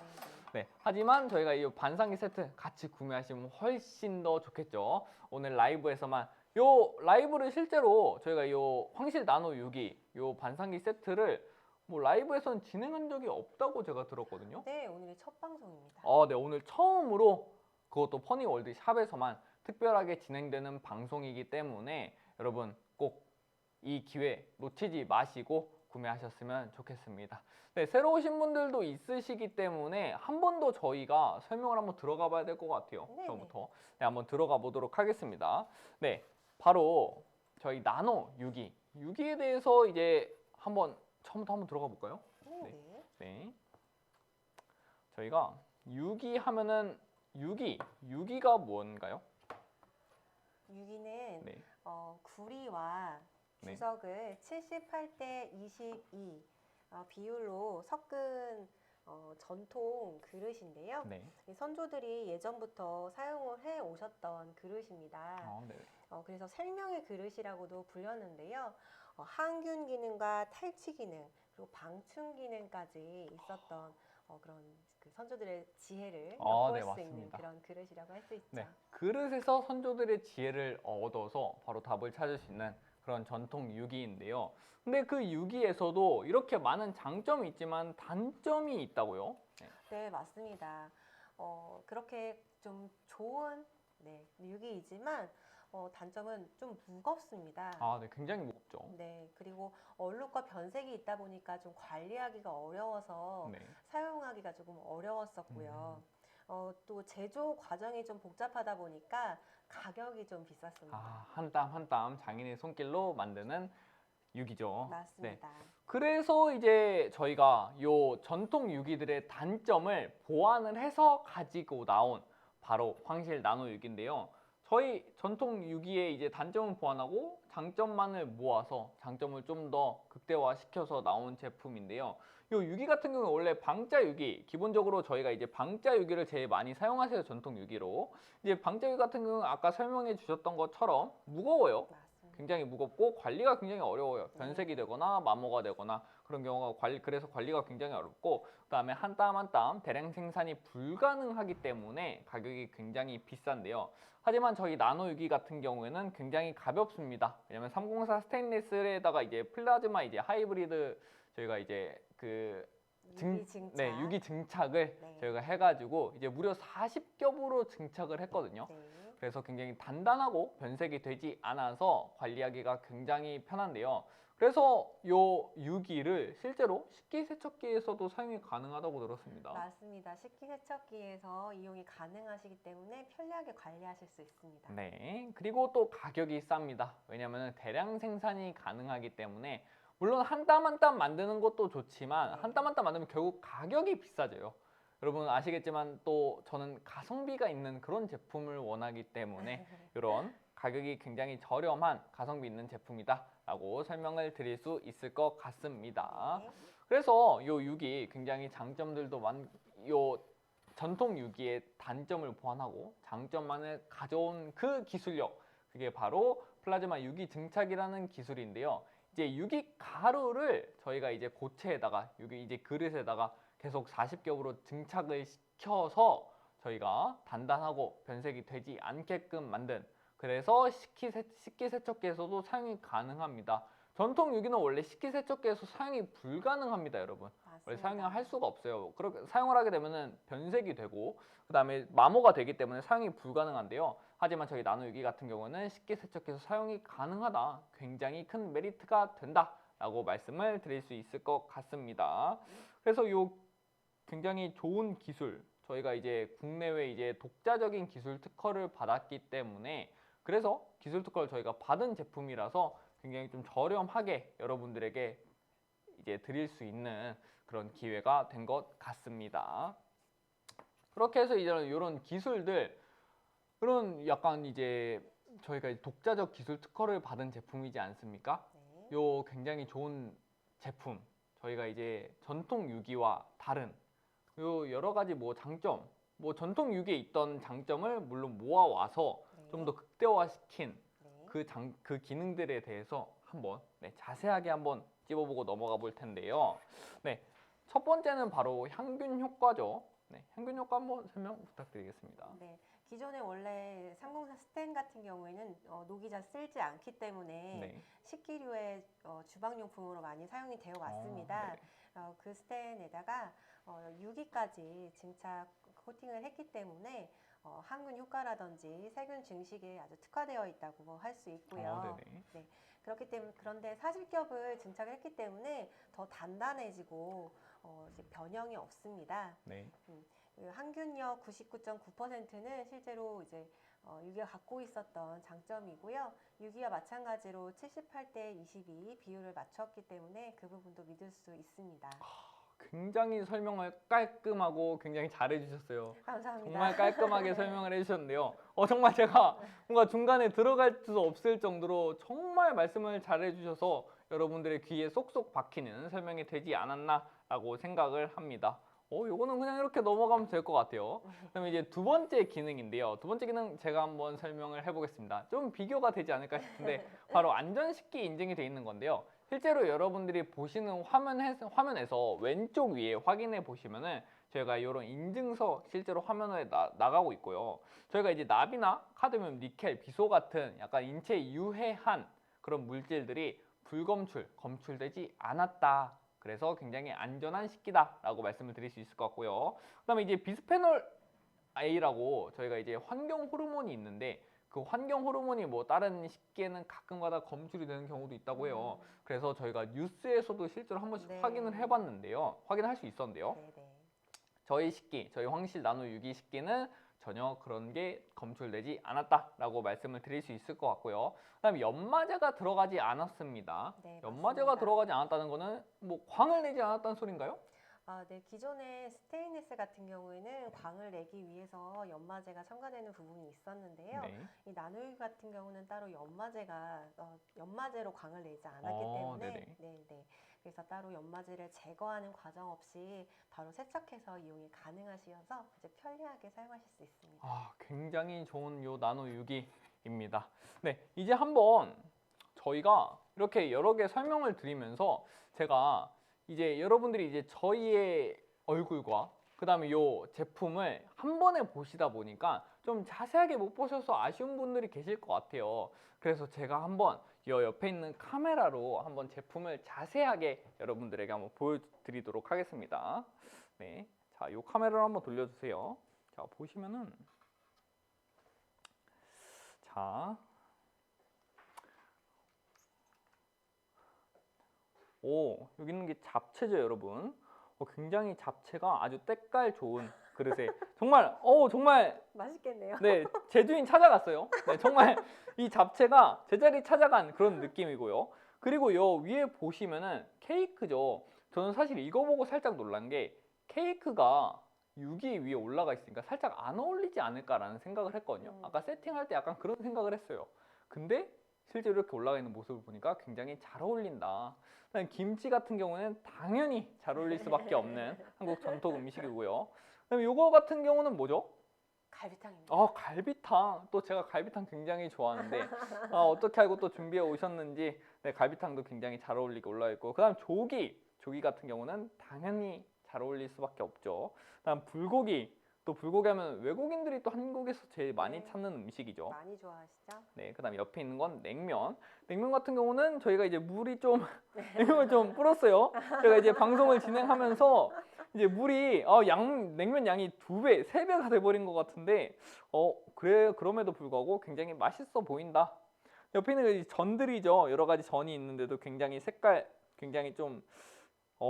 네, 하지만 저희가 이 반상기 세트 같이 구매하시면 훨씬 더 좋겠죠. 오늘 라이브에서만 요 라이브를 실제로 저희가 이 황실 나노 6기 요 반상기 세트를 뭐 라이브에서는 진행한 적이 없다고 제가 들었거든요. 네, 오늘이 첫 방송입니다. 네, 오늘 처음으로 그것도 퍼니월드 샵에서만 특별하게 진행되는 방송이기 때문에 여러분 꼭 이 기회 놓치지 마시고 구매하셨으면 좋겠습니다. 네, 새로 오신 분들도 있으시기 때문에 한 번 더 저희가 설명을 한번 들어가 봐야 될 것 같아요. 네네. 처음부터. 네, 한번 들어가 보도록 하겠습니다. 네, 바로 저희 나노 유기. 유기에 대해서 이제 한번 처음부터 한번 들어가 볼까요? 네. 네. 저희가 유기 하면은 유기가 뭔가요? 유기는 네. 구리와 네. 주석을 78대 22 비율로 섞은 전통 그릇인데요. 네. 이 선조들이 예전부터 사용을 해 오셨던 그릇입니다. 네. 그래서 생명의 그릇이라고도 불렸는데요. 항균 기능과 탈취 기능, 그리고 방충 기능까지 있었던 그런 그 선조들의 지혜를 엿볼 네, 수 맞습니다. 있는 그런 그릇이라고 할 수 있죠. 네. 그릇에서 선조들의 지혜를 얻어서 바로 답을 찾을 수 있는 그런 전통 유기인데요. 근데 그 유기에서도 이렇게 많은 장점이 있지만 단점이 있다고요? 네. 네, 맞습니다. 그렇게 좀 좋은 유기이지만 단점은 좀 무겁습니다. 네, 굉장히 무겁죠. 네, 그리고 얼룩과 변색이 있다 보니까 좀 관리하기가 어려워서 네. 사용하기가 조금 어려웠었고요. 또 제조 과정이 좀 복잡하다 보니까 가격이 좀 비쌌습니다. 한 땀 한 땀 장인의 손길로 만드는 유기죠. 네. 맞습니다. 그래서 이제 저희가 요 전통 유기들의 단점을 보완을 해서 가지고 나온 바로 황실 나노 유기인데요. 저희 전통 유기의 이제 단점을 보완하고 장점만을 모아서 장점을 좀 더 극대화시켜서 나온 제품인데요. 요 유기 같은 경우는 원래 방자 유기, 기본적으로 저희가 이제 방자 유기를 제일 많이 사용하세요, 전통 유기로. 이제 방자 유기 같은 경우는 아까 설명해 주셨던 것처럼 무거워요. 맞습니다. 굉장히 무겁고 관리가 굉장히 어려워요. 변색이 되거나 마모가 되거나 그런 경우가 그래서 관리가 굉장히 어렵고, 그다음에 한 땀 한 땀 대량 생산이 불가능하기 때문에 가격이 굉장히 비싼데요. 하지만 저희 나노 유기 같은 경우에는 굉장히 가볍습니다. 왜냐면 304 스테인리스에다가 이제 플라즈마 이제 하이브리드 저희가 이제 그 유기 증착. 네, 유기 증착을 네. 저희가 해가지고 이제 무려 40겹으로 증착을 했거든요. 네. 그래서 굉장히 단단하고 변색이 되지 않아서 관리하기가 굉장히 편한데요. 그래서 요 유기를 실제로 식기세척기에서도 사용이 가능하다고 들었습니다. 맞습니다. 식기세척기에서 이용이 가능하시기 때문에 편리하게 관리하실 수 있습니다. 네, 그리고 또 가격이 쌉니다. 왜냐하면 대량 생산이 가능하기 때문에 물론 한 땀 한 땀 만드는 것도 좋지만 네. 한 땀 한 땀 만들면 결국 가격이 비싸져요. 여러분 아시겠지만 또 저는 가성비가 있는 그런 제품을 원하기 때문에 이런 가격이 굉장히 저렴한 가성비 있는 제품이다 라고 설명을 드릴 수 있을 것 같습니다. 네. 그래서 요 유기 굉장히 장점들도 요 전통 유기의 단점을 보완하고 장점만을 가져온 그 기술력, 그게 바로 플라즈마 유기 증착이라는 기술인데요. 이제 유기 가루를 저희가 이제 고체에다가 유기 이제 그릇에다가 계속 40겹으로 증착을 시켜서 저희가 단단하고 변색이 되지 않게끔 만든, 그래서 식기세척기에서도 사용이 가능합니다. 전통 유기는 원래 식기세척기에서 사용이 불가능합니다, 여러분. 원래 사용을 할 수가 없어요. 그렇게 사용을 하게 되면은 변색이 되고 그다음에 마모가 되기 때문에 사용이 불가능한데요. 하지만 저희 나노 유기 같은 경우는 식기세척기에서 사용이 가능하다. 굉장히 큰 메리트가 된다라고 말씀을 드릴 수 있을 것 같습니다. 그래서 요 굉장히 좋은 기술, 저희가 이제 국내외 이제 독자적인 기술 특허를 받았기 때문에, 그래서 기술 특허를 저희가 받은 제품이라서 굉장히 좀 저렴하게 여러분들에게 이제 드릴 수 있는 그런 기회가 된 것 같습니다. 그렇게 해서 이제 이런 기술들, 그런 약간 이제 저희가 독자적 기술 특허를 받은 제품이지 않습니까? 네. 요 굉장히 좋은 제품, 저희가 이제 전통 유기와 다른 요 여러 가지 뭐 장점, 뭐 전통 유기에 있던 장점을 물론 모아와서 네. 좀 더 극대화시킨 네. 그 기능들에 대해서 한번 자세하게 한번 찝어보고 넘어가 볼 텐데요. 네, 첫 번째는 바로 향균 효과죠. 네, 향균 효과 한번 설명 부탁드리겠습니다. 네, 기존에 원래 304 스텐 같은 경우에는 녹이 잘 쓸지 않기 때문에 네. 식기류의 주방용품으로 많이 사용이 되어 왔습니다. 네. 그 스텐에다가 유기까지 증착 코팅을 했기 때문에 항균 효과라든지 세균 증식에 아주 특화되어 있다고 할 수 있고요. 네네. 그렇기 때문에 그런데 사실겹을 증착을 했기 때문에 더 단단해지고 이제 변형이 없습니다. 네. 그 항균력 99.9%는 실제로 이제 유기가 갖고 있었던 장점이고요. 유기와 마찬가지로 78대 22 비율을 맞췄기 때문에 그 부분도 믿을 수 있습니다. 굉장히 설명을 깔끔하고 굉장히 잘해주셨어요. 감사합니다. 정말 깔끔하게 설명을 해주셨는데요. 정말 제가 뭔가 중간에 들어갈 수 없을 정도로 정말 말씀을 잘해주셔서 여러분들의 귀에 쏙쏙 박히는 설명이 되지 않았나라고 생각을 합니다. 요거는 그냥 이렇게 넘어가면 될 것 같아요. 그다음에 이제 두 번째 기능인데요. 두 번째 기능 제가 한번 설명을 해보겠습니다. 좀 비교가 되지 않을까 싶은데 바로 안전식기 인증이 돼 있는 건데요. 실제로 여러분들이 보시는 화면에서 왼쪽 위에 확인해 보시면은 저희가 이런 인증서 실제로 화면에 나가고 있고요. 저희가 이제 납이나 카드뮴, 니켈, 비소 같은 약간 인체에 유해한 그런 물질들이 검출되지 않았다. 그래서 굉장히 안전한 식기다라고 말씀을 드릴 수 있을 것 같고요. 그다음에 이제 비스페놀 A라고 저희가 이제 환경 호르몬이 있는데 그 환경 호르몬이 뭐 다른 식기에는 가끔가다 검출이 되는 경우도 있다고 해요. 그래서 저희가 뉴스에서도 실제로 한 번씩 네. 확인을 해봤는데요. 확인할 수 있었는데요. 네네. 저희 식기, 저희 황실 나노 유기 식기는 전혀 그런 게 검출되지 않았다라고 말씀을 드릴 수 있을 것 같고요. 그다음에 연마제가 들어가지 않았습니다. 네, 연마제가 맞습니다. 들어가지 않았다는 거는 뭐 광을 내지 않았다는 소린가요? 네, 기존의 스테인리스 같은 경우에는 광을 내기 위해서 연마제가 첨가되는 부분이 있었는데요. 네. 이 나노유기 같은 경우는 따로 연마제로 광을 내지 않았기 때문에 네. 그래서 따로 연마제를 제거하는 과정 없이 바로 세척해서 이용이 가능하셔서 이제 편리하게 사용하실 수 있습니다. 굉장히 좋은 요 나노 유기입니다. 네, 이제 한번 저희가 이렇게 여러 개 설명을 드리면서 제가 이제 여러분들이 이제 저희의 얼굴과 그 다음에 요 제품을 한 번에 보시다 보니까 좀 자세하게 못 보셔서 아쉬운 분들이 계실 것 같아요. 그래서 제가 한번 요 옆에 있는 카메라로 한번 제품을 자세하게 여러분들에게 한번 보여드리도록 하겠습니다. 네, 자, 요 카메라를 한번 돌려주세요. 자, 보시면은 자, 여기 있는 게 잡채죠, 여러분. 굉장히 잡채가 아주 때깔 좋은 그릇에 정말 맛있겠네요. 네, 제 주인 찾아갔어요. 네, 정말 이 잡채가 제자리 찾아간 그런 느낌이고요. 그리고 요 위에 보시면은 케이크죠. 저는 사실 이거 보고 살짝 놀란 게 케이크가 유기 위에 올라가 있으니까 살짝 안 어울리지 않을까라는 생각을 했거든요. 아까 세팅할 때 약간 그런 생각을 했어요. 근데 실제로 이렇게 올라가 있는 모습을 보니까 굉장히 잘 어울린다. 그다음에 김치 같은 경우는 당연히 잘 어울릴 수밖에 없는 한국 전통 음식이고요. 그다음에 요거 같은 경우는 뭐죠? 갈비탕입니다. 갈비탕. 또 제가 갈비탕 굉장히 좋아하는데 어떻게 알고 또 준비해 오셨는지. 네, 갈비탕도 굉장히 잘 어울리게 올라와 있고, 그다음 조기 같은 경우는 당연히 잘 어울릴 수밖에 없죠. 그다음 불고기. 또 불고기 하면 외국인들이 또 한국에서 제일 많이 네. 찾는 음식이죠. 많이 좋아하시죠? 네, 그다음 옆에 있는 건 냉면. 냉면 같은 경우는 저희가 이제 물이 좀 냉면을 좀 불었어요. 제가 이제 방송을 진행하면서 이제 물이 냉면 양이 2배, 3배가 돼버린 것 같은데 그럼에도 불구하고 굉장히 맛있어 보인다. 옆에 있는 게 전들이죠. 여러 가지 전이 있는데도 굉장히 굉장히 좀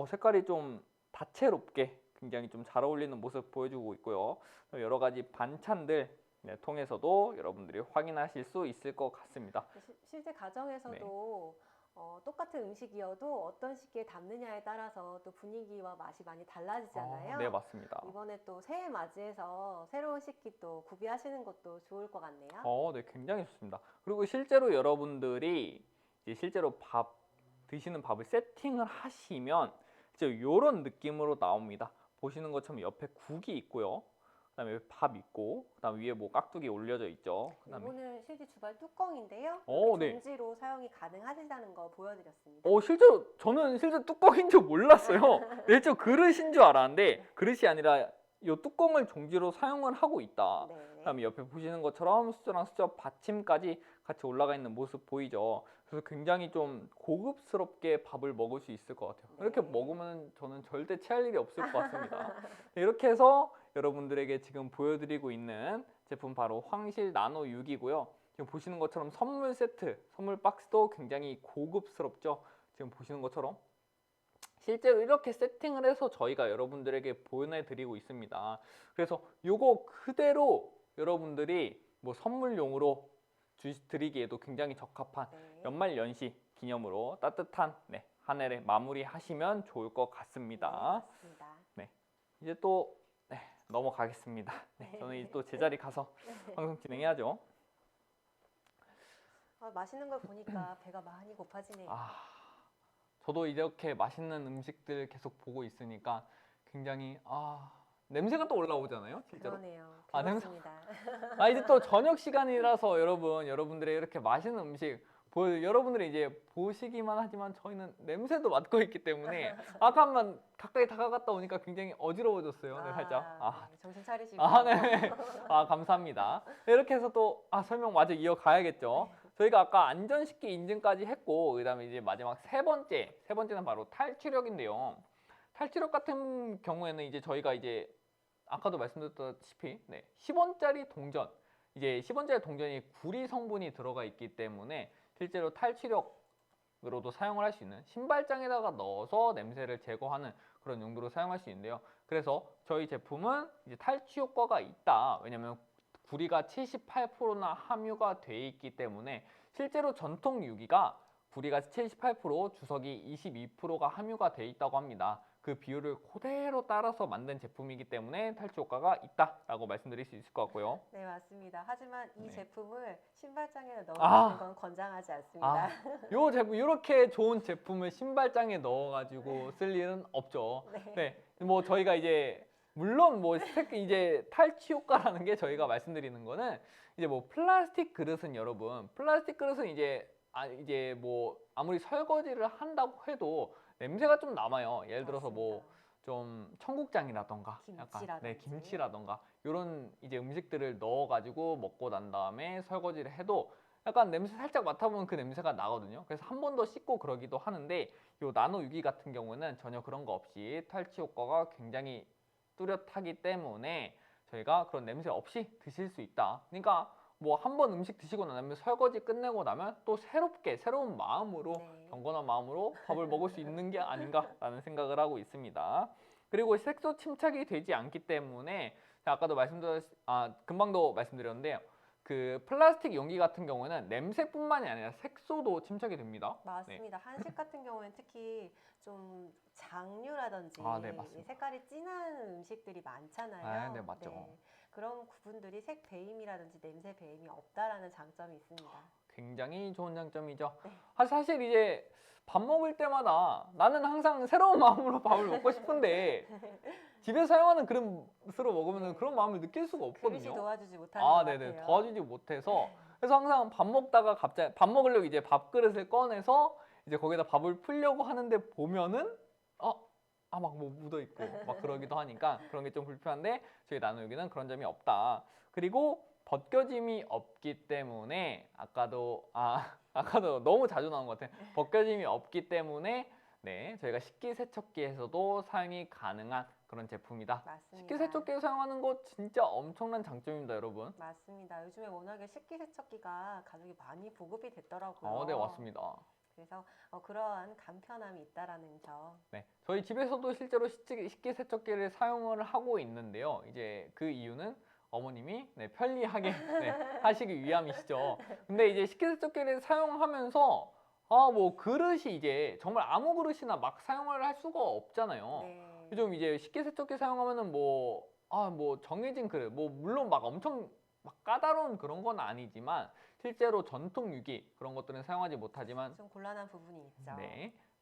색깔이 좀 다채롭게 굉장히 좀 잘 어울리는 모습 보여주고 있고요. 여러 가지 반찬들 통해서도 여러분들이 확인하실 수 있을 것 같습니다. 실제 가정에서도 똑같은 음식이어도 어떤 식기에 담느냐에 따라서 또 분위기와 맛이 많이 달라지잖아요. 네, 맞습니다. 이번에 또 새해 맞이해서 새로운 식기 또 구비하시는 것도 좋을 것 같네요. 네, 굉장히 좋습니다. 그리고 실제로 여러분들이 이제 실제로 드시는 밥을 세팅을 하시면 이제 이런 느낌으로 나옵니다. 보시는 것처럼 옆에 국이 있고요. 그다음에 밥 있고, 그다음 위에 뭐 깍두기 올려져 있죠. 그다음에 이거는 실제 주발 뚜껑인데요. 네. 종지로 사용이 가능하시다는 거 보여드렸습니다. 저는 실제 뚜껑인 줄 몰랐어요. 실제 그릇인 줄 알았는데 그릇이 아니라 이 뚜껑을 종지로 사용을 하고 있다. 네. 그다음에 옆에 보시는 것처럼 수저랑 수저 받침까지 같이 올라가 있는 모습 보이죠. 그래서 굉장히 좀 고급스럽게 밥을 먹을 수 있을 것 같아요. 네. 이렇게 먹으면 저는 절대 체할 일이 없을 것 같습니다. 이렇게 해서 여러분들에게 지금 보여드리고 있는 제품 바로 황실 나노 6이고요. 지금 보시는 것처럼 선물 세트, 선물 박스도 굉장히 고급스럽죠. 지금 보시는 것처럼 실제로 이렇게 세팅을 해서 저희가 여러분들에게 보내드리고 있습니다. 그래서 요거 그대로 여러분들이 뭐 선물용으로 드리기에도 굉장히 적합한 네. 연말 연시 기념으로 따뜻한 한 해를 마무리하시면 좋을 것 같습니다. 네, 맞습니다. 이제 또 넘어가겠습니다. 저는 이제 또 제자리 가서 방송 진행해야죠. 맛있는 걸 보니까 배가 많이 고파지네요. 저도 이렇게 맛있는 음식들 계속 보고 있으니까 굉장히 냄새가 또 올라오잖아요, 실제로. 그러네요. 냄새. 배고픕니다. 이제 또 저녁 시간이라서 여러분들의 이렇게 맛있는 음식 여러분들이 이제 보시기만 하지만 저희는 냄새도 맡고 있기 때문에 아까 한번 가까이 다가갔다 오니까 굉장히 어지러워졌어요. 네, 살짝. 네, 정신 차리시고. 네. 감사합니다. 이렇게 해서 또 설명 마저 이어가야겠죠. 저희가 아까 안전식기 인증까지 했고 그다음에 이제 마지막 세 번째는 바로 탈취력인데요. 탈취력 같은 경우에는 이제 저희가 이제 아까도 말씀드렸다시피 10원짜리 동전, 이제 10원짜리 동전이 구리 성분이 들어가 있기 때문에 실제로 탈취력으로도 사용을 할 수 있는 신발장에다가 넣어서 냄새를 제거하는 그런 용도로 사용할 수 있는데요. 그래서 저희 제품은 이제 탈취 효과가 있다. 왜냐면 구리가 78%나 함유가 돼 있기 때문에 실제로 전통 유기가 구리가 78%, 주석이 22%가 함유가 돼 있다고 합니다. 그 비율을 그대로 따라서 만든 제품이기 때문에 탈취 효과가 있다라고 말씀드릴 수 있을 것 같고요. 네, 맞습니다. 하지만 이 제품을 신발장에 넣는 건 권장하지 않습니다. 요 제품 이렇게 좋은 제품을 신발장에 넣어가지고 쓸 일은 없죠. 뭐 저희가 이제 물론 뭐 이제 탈취 효과라는 게 저희가 말씀드리는 거는 이제 뭐 플라스틱 그릇은 여러분, 플라스틱 그릇은 이제 뭐 아무리 설거지를 한다고 해도 냄새가 좀 남아요. 예를 들어서 뭐 좀 청국장이라던가 김치라던가 이런 이제 음식들을 넣어가지고 먹고 난 다음에 설거지를 해도 약간 냄새 살짝 맡아보면 그 냄새가 나거든요. 그래서 한 번 더 씻고 그러기도 하는데 요 나노 유기 같은 경우는 전혀 그런 거 없이 탈취 효과가 굉장히 뚜렷하기 때문에 저희가 그런 냄새 없이 드실 수 있다. 그러니까 뭐 한 번 음식 드시고 나면 설거지 끝내고 나면 또 새로운 마음으로 경건한 마음으로 밥을 먹을 수 있는 게 아닌가라는 생각을 하고 있습니다. 그리고 색소 침착이 되지 않기 때문에 아까도 금방도 말씀드렸는데요. 그 플라스틱 용기 같은 경우에는 냄새뿐만이 아니라 색소도 침착이 됩니다. 맞습니다. 한식 같은 경우에는 특히 좀 장류라든지 색깔이 진한 음식들이 많잖아요. 네, 맞죠. 그런 부분들이 색 배임이라든지 냄새 배임이 없다라는 장점이 있습니다. 굉장히 좋은 장점이죠. 사실 이제 밥 먹을 때마다 나는 항상 새로운 마음으로 밥을 먹고 싶은데 집에서 사용하는 그릇으로 먹으면 그런 마음을 느낄 수가 없거든요. 그릇이 도와주지 못하는 것 같아요. 도와주지 못해서 그래서 항상 밥 먹다가 갑자기 밥 먹으려고 이제 밥그릇을 꺼내서 이제 거기다 밥을 풀려고 하는데 보면은 막 뭐 묻어 있고 막 그러기도 하니까 그런 게 좀 불편한데 저희 나노 유기는 그런 점이 없다. 그리고 벗겨짐이 없기 때문에 아까도 너무 자주 나온 것 같아요. 벗겨짐이 없기 때문에 저희가 식기세척기에서도 사용이 가능한 그런 제품이다. 맞습니다. 식기세척기에 사용하는 거 진짜 엄청난 장점입니다, 여러분. 맞습니다. 요즘에 워낙에 식기세척기가 가격이 많이 보급이 됐더라고요. 네, 맞습니다. 그래서 그러한 간편함이 있다라는 점. 저희 집에서도 실제로 식기세척기를 사용을 하고 있는데요. 이제 그 이유는 어머님이 편리하게 하시기 위함이시죠. 근데 이제 식기세척기를 사용하면서 뭐 그릇이 이제 정말 아무 그릇이나 막 사용을 할 수가 없잖아요. 요즘 이제 식기세척기 사용하면은 뭐 정해진 그릇, 뭐 물론 막 엄청 막 까다로운 그런 건 아니지만 실제로 전통 유기 그런 것들은 사용하지 못하지만 좀 곤란한 부분이 있죠.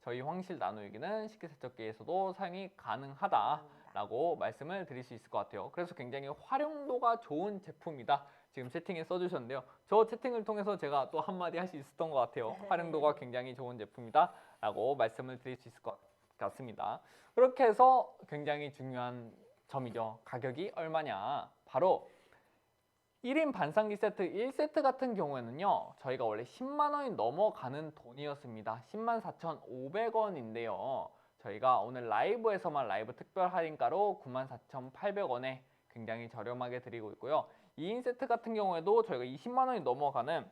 저희 황실 나노 유기는 식기세척기에서도 사용이 가능하다라고 말씀을 드릴 수 있을 것 같아요. 그래서 굉장히 활용도가 좋은 제품이다. 지금 채팅에 써주셨는데요. 저 채팅을 통해서 제가 또 한마디 할 수 있었던 것 같아요. 활용도가 굉장히 좋은 제품이다 라고 말씀을 드릴 수 있을 것 같습니다. 그렇게 해서 굉장히 중요한 점이죠. 가격이 얼마냐? 바로 1인 반상기 세트 1세트 같은 경우에는요. 저희가 원래 10만 원이 넘어가는 돈이었습니다. 104,500원인데요. 저희가 오늘 라이브에서만 라이브 특별 할인가로 94,800원에 굉장히 저렴하게 드리고 있고요. 2인 세트 같은 경우에도 저희가 20만 원이 넘어가는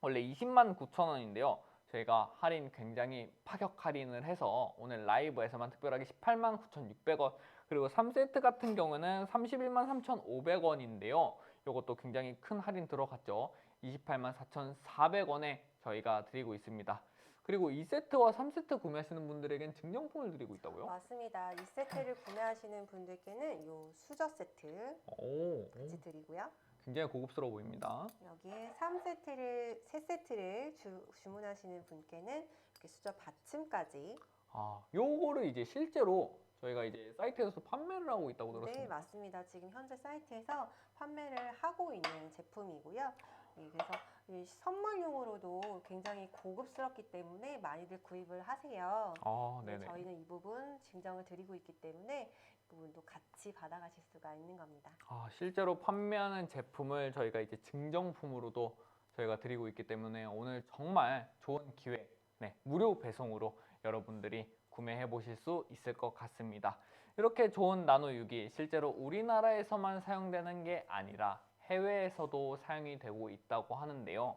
원래 20만 9천 원인데요. 저희가 할인 굉장히 파격 할인을 해서 오늘 라이브에서만 특별하게 18만 9,600원, 그리고 3세트 같은 경우는 31만 3,500원인데요. 이것도 굉장히 큰 할인 들어갔죠. 28만 4,400원에 저희가 드리고 있습니다. 그리고 2세트와 3세트 구매하시는 분들에겐 증정품을 드리고 있다고요? 맞습니다. 2세트를 구매하시는 분들께는 이 수저 세트 같이 드리고요. 굉장히 고급스러워 보입니다. 여기에 3세트를 주문하시는 분께는 이렇게 수저 받침까지. 요거를 이제 실제로 저희가 이제 사이트에서 판매를 하고 있다고 들었습니다. 네, 맞습니다. 지금 현재 사이트에서 판매를 하고 있는 제품이고요. 그래서 이 선물용으로도 굉장히 고급스럽기 때문에 많이들 구입을 하세요. 네네. 저희는 이 부분 증정을 드리고 있기 때문에 이 부분도 같이 받아가실 수가 있는 겁니다. 실제로 판매하는 제품을 저희가 이제 증정품으로도 저희가 드리고 있기 때문에 오늘 정말 좋은 기회, 무료 배송으로 여러분들이 구매해 보실 수 있을 것 같습니다. 이렇게 좋은 나노6이 실제로 우리나라에서만 사용되는 게 아니라 해외에서도 사용이 되고 있다고 하는데요.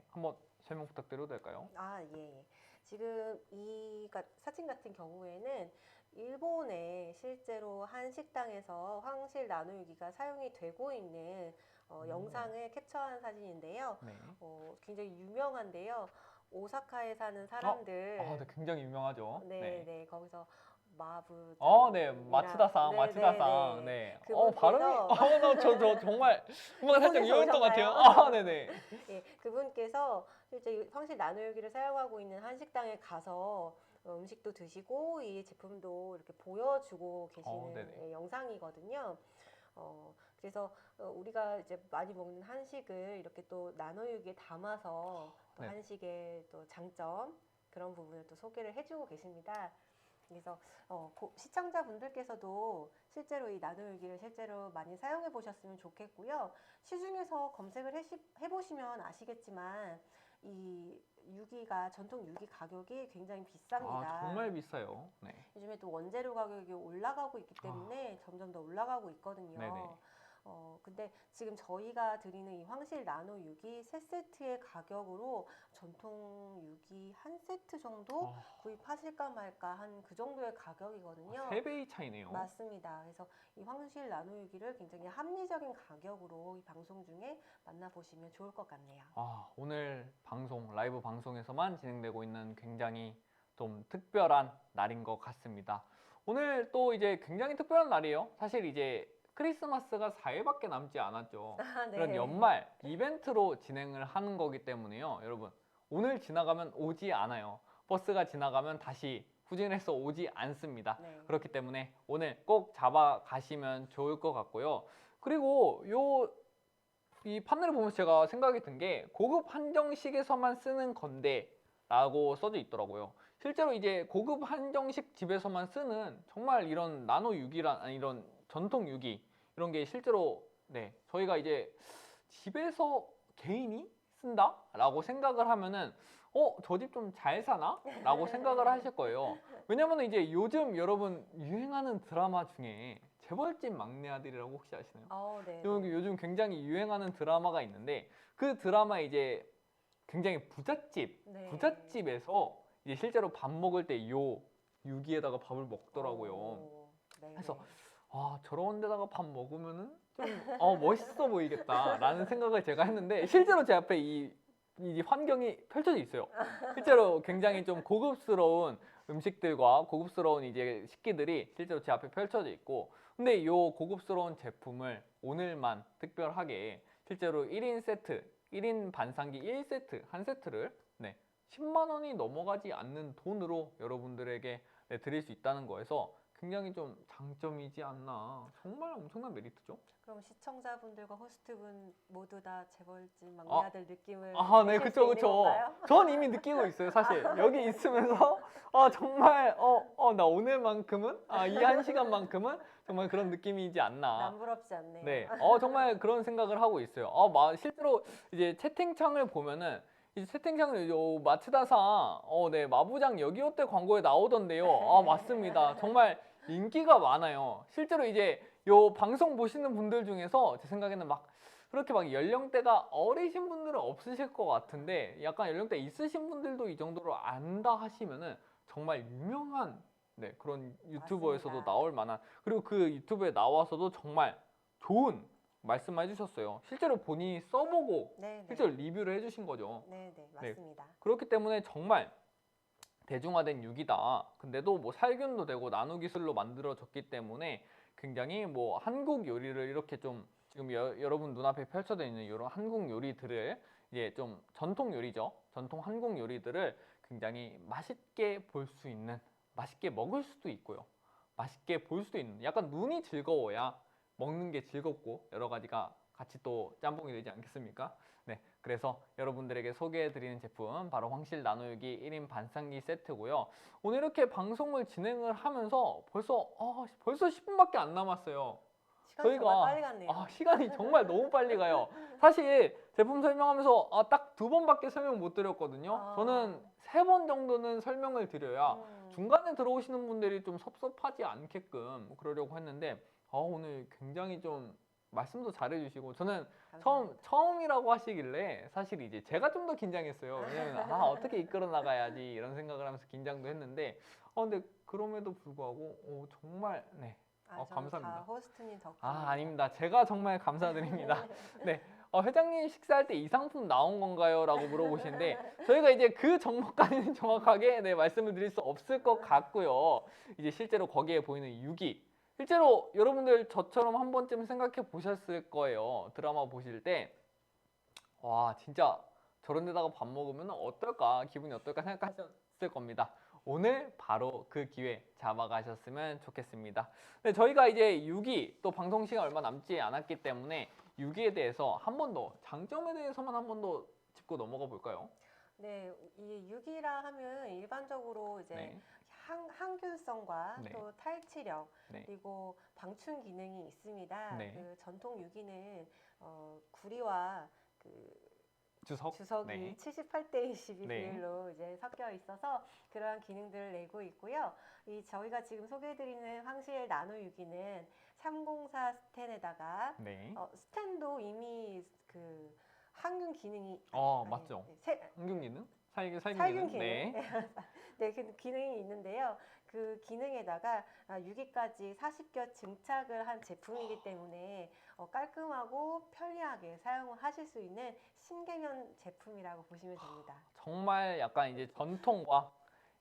한번 설명 부탁드려도 될까요? 예. 지금 이 사진 같은 경우에는 일본에 실제로 한 식당에서 황실 나노유기가 사용이 되고 있는 영상을 캡처한 사진인데요. 굉장히 유명한데요. 오사카에 사는 사람들. 네, 굉장히 유명하죠. 네. 거기서 마부. 마츠다상. 그분께서 발음이 저 정말 뭔가 살짝 이해했던 것 같아요. 네네. 그분께서 실제 황실 나노유기를 사용하고 있는 한 식당에 가서 음식도 드시고 이 제품도 이렇게 보여주고 계시는 영상이거든요. 그래서 우리가 이제 많이 먹는 한식을 이렇게 또 나노유기에 담아서 또 한식의 또 장점 그런 부분을 또 소개를 해주고 계십니다. 그래서 시청자분들께서도 실제로 이 나노유기를 실제로 많이 사용해 보셨으면 좋겠고요. 시중에서 검색을 해보시면 아시겠지만 이 전통 유기 가격이 굉장히 비쌉니다. 정말 비싸요. 요즘에 또 원재료 가격이 올라가고 있기 때문에 점점 더 올라가고 있거든요. 근데 지금 저희가 드리는 이 황실 나노 유기 3세트의 가격으로 전통 유기 한 세트 정도 구입하실까 말까 한 그 정도의 가격이거든요. 3배의 차이네요. 맞습니다. 그래서 이 황실 나노 유기를 굉장히 합리적인 가격으로 이 방송 중에 만나보시면 좋을 것 같네요. 오늘 라이브 방송에서만 진행되고 있는 굉장히 좀 특별한 날인 것 같습니다. 오늘 또 이제 굉장히 특별한 날이에요. 사실 이제 크리스마스가 4일밖에 남지 않았죠. 그런 연말 이벤트로 진행을 하는 거기 때문에요. 여러분, 오늘 지나가면 오지 않아요. 버스가 지나가면 다시 후진해서 오지 않습니다. 그렇기 때문에 오늘 꼭 잡아가시면 좋을 것 같고요. 그리고 이 판넬을 보면서 제가 생각이 든 게 고급 한정식에서만 쓰는 건데 라고 써져 있더라고요. 실제로 이제 고급 한정식 집에서만 쓰는 정말 이런 나노 유기란 이런 전통 유기 이런 게 실제로 저희가 이제 집에서 개인이 쓴다? 라고 생각을 하면은 저 집 좀 잘 사나? 라고 생각을 하실 거예요. 왜냐면 이제 요즘 여러분 유행하는 드라마 중에 재벌집 막내 아들이라고 혹시 아시나요? 요즘 굉장히 유행하는 드라마가 있는데 그 드라마 이제 굉장히 부잣집에서 이제 실제로 밥 먹을 때 요 유기에다가 밥을 먹더라고요. 그래서 저런 데다가 밥 먹으면은 좀 멋있어 보이겠다라는 생각을 제가 했는데 실제로 제 앞에 이 환경이 펼쳐져 있어요. 실제로 굉장히 좀 고급스러운 음식들과 고급스러운 이제 식기들이 실제로 제 앞에 펼쳐져 있고, 근데 이 고급스러운 제품을 오늘만 특별하게 실제로 1인 세트, 1인 반상기 1세트, 한 세트를 10만 원이 넘어가지 않는 돈으로 여러분들에게 드릴 수 있다는 거에서 굉장히 좀 장점이지 않나. 정말 엄청난 메리트죠. 그럼 시청자분들과 호스트분 모두 다 재벌집 막내 아들 느낌을 네, 그쵸. 전 이미 느끼고 있어요, 사실. 여기 있으면서 정말 나 오늘만큼은 이 한 시간만큼은 정말 그런 느낌이지 않나. 남부럽지 않네요. 네, 정말 그런 생각을 하고 있어요. 실제로 이제 채팅창을 보면은 이 채팅창을 마츠다상 마부장 여기요때 광고에 나오던데요. 맞습니다. 정말 인기가 많아요. 실제로 이제 요 방송 보시는 분들 중에서 제 생각에는 막 그렇게 막 연령대가 어리신 분들은 없으실 것 같은데 약간 연령대 있으신 분들도 이 정도로 안다 하시면은 정말 유명한 네, 그런 유튜버에서도 맞습니다. 나올 만한 그리고 그 유튜브에 나와서도 정말 좋은 말씀을 해주셨어요. 실제로 본인이 써보고 네, 실제로 네. 리뷰를 해주신 거죠. 네, 네, 네, 맞습니다. 그렇기 때문에 정말 대중화된 육이다. 근데도 뭐 살균도 되고 나노 기술로 만들어졌기 때문에 굉장히 뭐 한국 요리를 이렇게 좀 지금 여러분 눈앞에 펼쳐져 있는 이런 한국 요리들을 이제 좀 전통 요리죠. 전통 한국 요리들을 굉장히 맛있게 볼 수 있는, 맛있게 먹을 수도 있고요. 맛있게 볼 수도 있는, 약간 눈이 즐거워야 먹는 게 즐겁고 여러 가지가 같이 또 짬뽕이 되지 않겠습니까? 네, 그래서 여러분들에게 소개해드리는 제품 바로 황실 나노유기 1인 반상기 세트고요. 오늘 이렇게 방송을 진행을 하면서 벌써 10분밖에 안 남았어요. 시간이 정말 빨리 갔네요. 시간이 정말 너무 빨리 가요. 사실 제품 설명하면서 딱 2번밖에 설명 못 드렸거든요. 아. 저는 3번 정도는 설명을 드려야 음, 중간에 들어오시는 분들이 좀 섭섭하지 않게끔 그러려고 했는데 오늘 굉장히 좀 말씀도 잘해주시고 저는 감사합니다. 처음이라고 하시길래 사실 이제 제가 좀 더 긴장했어요. 왜냐면 어떻게 이끌어 나가야지 이런 생각을 하면서 긴장도 했는데 근데 그럼에도 불구하고 정말 네. 저는 감사합니다. 다 호스트님 덕분입니다. 아닙니다. 제가 정말 감사드립니다. 네. 회장님 식사할 때 이 상품 나온 건가요? 라고 물어보시는데 저희가 이제 그 정보까지는 정확하게 네, 말씀을 드릴 수 없을 것 같고요. 이제 실제로 거기에 보이는 유기 실제로 여러분들 저처럼 한 번쯤 생각해 보셨을 거예요. 드라마 보실 때 와 진짜 저런 데다가 밥 먹으면 어떨까 기분이 어떨까 생각하셨을 겁니다. 오늘 바로 그 기회 잡아가셨으면 좋겠습니다. 네, 저희가 이제 6기 또 방송 시간 얼마 남지 않았기 때문에 6기에 대해서 한 번 더 장점에 대해서만 한 번 더 짚고 넘어가 볼까요? 네, 이 유기라 하면 일반적으로 이제 네, 항균성과 네. 또 탈취력 네. 그리고 방충 기능이 있습니다. 네. 그 전통 유기는 구리와 그 주석이 네. 78대 22 네. 비율로 이제 섞여 있어서 그러한 기능들을 내고 있고요. 저희가 지금 소개해드리는 황실 나노 유기는 304 스텐에다가 네. 스텐도 이미 그 항균 기능이 맞죠. 네, 항균 기능? 살균 살균 기능? 기능. 네. 네, 그 기능이 있는데요. 그 기능에다가 유기까지 40겹 증착을 한 제품이기 때문에 깔끔하고 편리하게 사용을 하실 수 있는 신개념 제품이라고 보시면 됩니다. 정말 약간 이제 전통과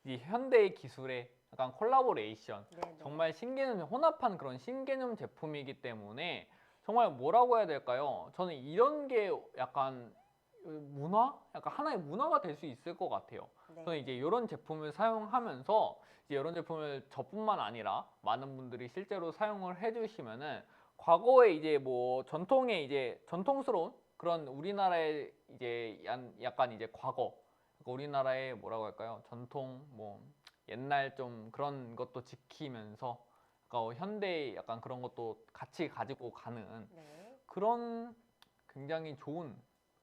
이 현대의 기술의 약간 콜라보레이션 네, 정말 신개념 혼합한 그런 신개념 제품이기 때문에 정말 뭐라고 해야 될까요? 저는 이런 게 약간 문화? 약간 하나의 문화가 될 수 있을 것 같아요. 네. 저는 이제 이런 제품을 사용하면서 이제 이런 제품을 저뿐만 아니라 많은 분들이 실제로 사용을 해주시면은 과거에 이제 뭐 전통의 이제 전통스러운 그런 우리나라의 이제 약간 이제 과거 그러니까 우리나라의 뭐라고 할까요? 전통 뭐 옛날 좀 그런 것도 지키면서 그러니까 현대 약간 그런 것도 같이 가지고 가는 네, 그런 굉장히 좋은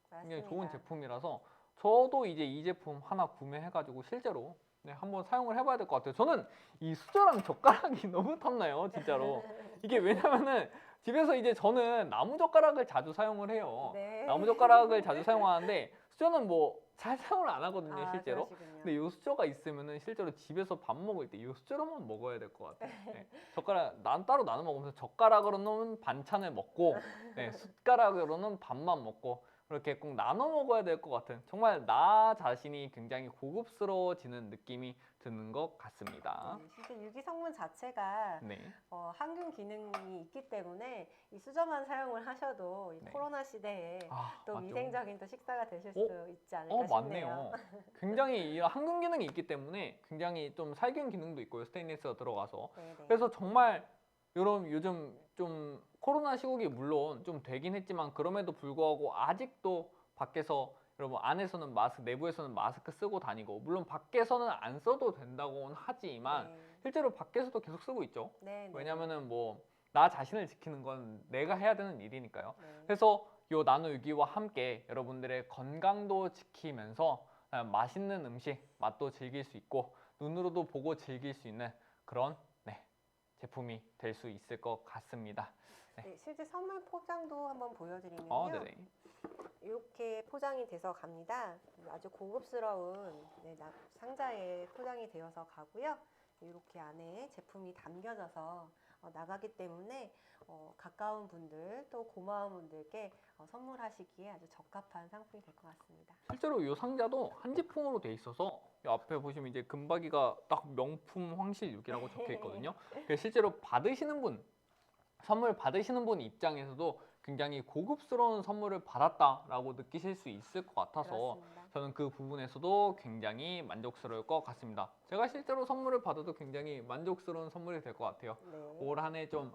맞습니다. 제품이라서 저도 이제 이 제품 하나 구매해가지고 실제로 네, 한번 사용을 해봐야 될 것 같아요. 저는 이 수저랑 젓가락이 너무 탐나요, 진짜로. 이게 왜냐면은 집에서 이제 저는 나무 젓가락을 자주 사용을 해요. 네. 나무 젓가락을 자주 사용하는데 수저는 뭐 잘 사용을 안 하거든요, 실제로. 그러시군요. 근데 이 수저가 있으면은 실제로 집에서 밥 먹을 때 이 수저로만 먹어야 될 것 같아요. 네. 젓가락 난 따로 나눠 먹으면서 젓가락으로는 반찬을 먹고 네, 숟가락으로는 밥만 먹고 그렇게 꼭 나눠 먹어야 될 것 같은 정말 나 자신이 굉장히 고급스러워지는 느낌이 드는 것 같습니다. 네, 실제 유기 성분 자체가 네, 항균 기능이 있기 때문에 이 수저만 사용을 하셔도 이 네. 코로나 시대에 또 맞죠. 위생적인 또 식사가 되실 어? 수 있지 않을까 싶네요. 맞네요. 굉장히 이 항균 기능이 있기 때문에 굉장히 좀 살균 기능도 있고요. 스테인리스가 들어가서. 네네. 그래서 정말 이런 요즘 좀 코로나 시국이 물론 좀 되긴 했지만 그럼에도 불구하고 아직도 밖에서 여러분 안에서는 마스크, 내부에서는 마스크 쓰고 다니고 물론 밖에서는 안 써도 된다고는 하지만 네. 실제로 밖에서도 계속 쓰고 있죠. 네, 왜냐면은 뭐 나 자신을 지키는 건 내가 해야 되는 일이니까요. 네. 그래서 요 나노 유기와 함께 여러분들의 건강도 지키면서 맛있는 음식 맛도 즐길 수 있고 눈으로도 보고 즐길 수 있는 그런 제품이 될 수 있을 것 같습니다. 네, 실제 선물 포장도 한번 보여드리면요. 네네. 이렇게 포장이 돼서 갑니다. 아주 고급스러운 상자에 포장이 되어서 가고요. 이렇게 안에 제품이 담겨져서 나가기 때문에 가까운 분들 또 고마운 분들께 선물하시기에 아주 적합한 상품이 될 것 같습니다. 실제로 이 상자도 한 제품으로 돼 있어서 이 앞에 보시면 이제 금박이가 딱 명품 황실6이라고 적혀 있거든요. 그래서 실제로 선물 받으시는 분 입장에서도 굉장히 고급스러운 선물을 받았다라고 느끼실 수 있을 것 같아서 그렇습니다. 저는 그 부분에서도 굉장히 만족스러울 것 같습니다. 제가 실제로 선물을 받아도 굉장히 만족스러운 선물이 될 것 같아요. 네. 올 한 해 좀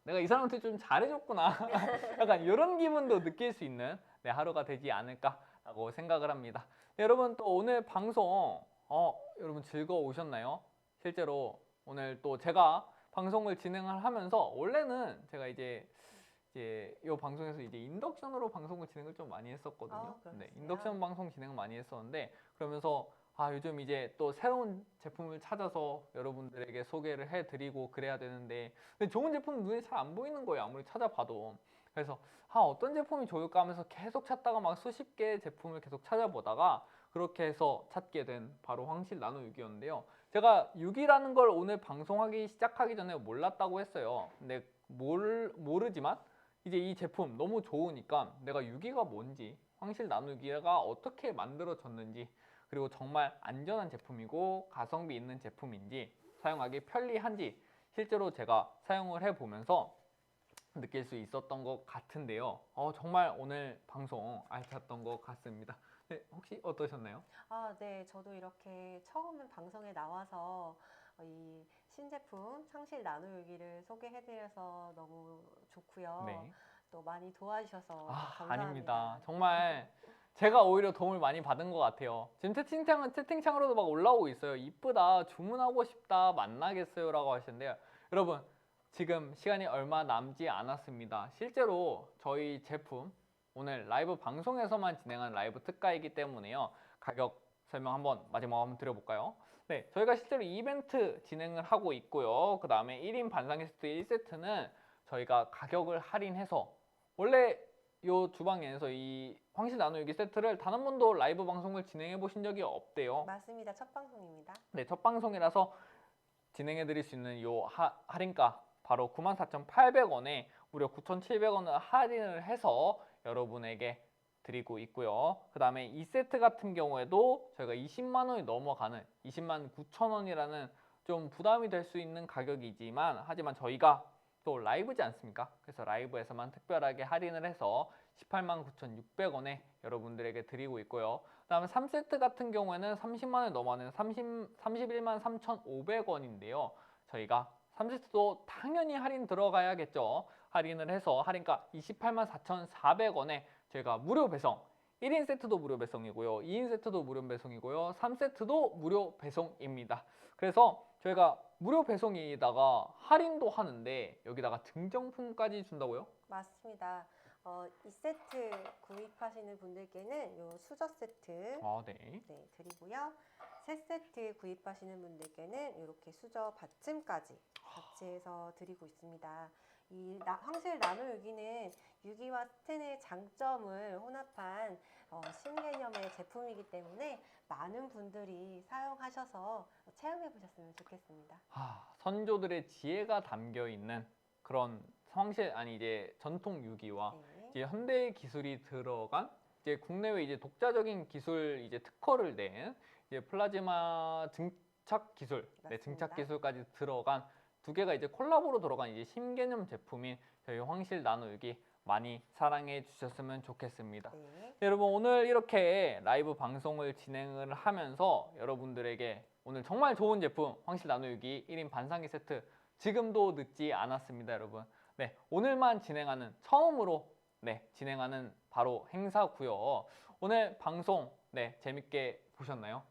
내가 이 사람한테 좀 잘해줬구나 약간 이런 기분도 느낄 수 있는 하루가 되지 않을까라고 생각을 합니다. 여러분 또 오늘 방송 여러분 즐거우셨나요? 실제로 오늘 또 제가 방송을 진행을 하면서 원래는 제가 이제 이 방송에서 이제 인덕션으로 방송을 진행을 좀 많이 했었거든요. 그러세요? 인덕션 방송 진행을 많이 했었는데 그러면서 요즘 이제 또 새로운 제품을 찾아서 여러분들에게 소개를 해드리고 그래야 되는데 근데 좋은 제품은 눈에 잘 안 보이는 거예요. 아무리 찾아봐도. 그래서 어떤 제품이 좋을까 하면서 계속 찾다가 막 수십 개의 제품을 계속 찾아보다가 그렇게 해서 찾게 된 바로 황실 나노 6이었는데요. 제가 6이라는 걸 오늘 방송하기 시작하기 전에 몰랐다고 했어요. 근데 모르지만 이제 이 제품 너무 좋으니까 내가 6기가 뭔지 황실 나노 6기가 어떻게 만들어졌는지 그리고 정말 안전한 제품이고 가성비 있는 제품인지 사용하기 편리한지 실제로 제가 사용을 해보면서 느낄 수 있었던 것 같은데요. 정말 오늘 방송 알찼던 것 같습니다. 네, 혹시 어떠셨나요? 네, 저도 이렇게 처음 방송에 나와서 이 신제품 상실 나노유기를 소개해드려서 너무 좋고요. 네. 또 많이 도와주셔서 감사합니다. 아닙니다. 정말 제가 오히려 도움을 많이 받은 것 같아요. 지금 채팅창으로도 막 올라오고 있어요. 이쁘다, 주문하고 싶다, 만나겠어요 라고 하시는데요. 여러분 지금 시간이 얼마 남지 않았습니다. 실제로 저희 제품 오늘 라이브 방송에서만 진행한 라이브 특가이기 때문에요. 가격 설명 마지막으로 한번 드려볼까요? 네, 저희가 실제로 이벤트 진행을 하고 있고요. 그 다음에 1인 반상회 세트 1세트는 저희가 가격을 할인해서 원래 이 주방에서 이 황실 나노유기 세트를 단 한 번도 라이브 방송을 진행해 보신 적이 없대요. 맞습니다. 첫 방송입니다. 네, 첫 방송이라서 진행해 드릴 수 있는 요 할인가 바로 94,800원에 무려 9,700원을 할인을 해서 여러분에게 드리고 있고요. 그 다음에 2세트 같은 경우에도 저희가 20만 원이 넘어가는 20만 9천 원이라는 좀 부담이 될 수 있는 가격이지만 하지만 저희가 또 라이브지 않습니까? 그래서 라이브에서만 특별하게 할인을 해서 18만 9,600원에 여러분들에게 드리고 있고요. 그 다음에 3세트 같은 경우에는 30만 원이 넘어가는 31만 3,500원인데요. 저희가 3세트도 당연히 할인 들어가야겠죠. 할인을 해서 할인가 28만 4,400원에 저희가 무료 배송 1인 세트도 무료 배송이고요. 2인 세트도 무료 배송이고요. 3세트도 무료 배송입니다. 그래서 저희가 무료 배송에다가 할인도 하는데 여기다가 증정품까지 준다고요? 맞습니다. 2세트 구입하시는 분들께는 요 수저 세트 네. 드리고요. 3세트 구입하시는 분들께는 이렇게 수저 받침까지 같이 해서 드리고 있습니다. 이 황실 나노유기는 유기와 스텐의 장점을 혼합한 신개념의 제품이기 때문에 많은 분들이 사용하셔서 체험해 보셨으면 좋겠습니다. 선조들의 지혜가 담겨 있는 그런 이제 전통 유기와 이제 현대 기술이 들어간 이제 국내외 이제 독자적인 기술 이제 특허를 낸 이제 플라즈마 증착 기술, 증착 기술까지 들어간 두 개가 이제 콜라보로 들어간 이제 신개념 제품인 저희 황실 나노유기 많이 사랑해 주셨으면 좋겠습니다. 여러분 오늘 이렇게 라이브 방송을 진행을 하면서 여러분들에게 오늘 정말 좋은 제품 황실 나노유기 1인 반상기 세트 지금도 늦지 않았습니다, 여러분. 네, 오늘만 처음으로 진행하는 바로 행사고요. 오늘 방송 재밌게 보셨나요?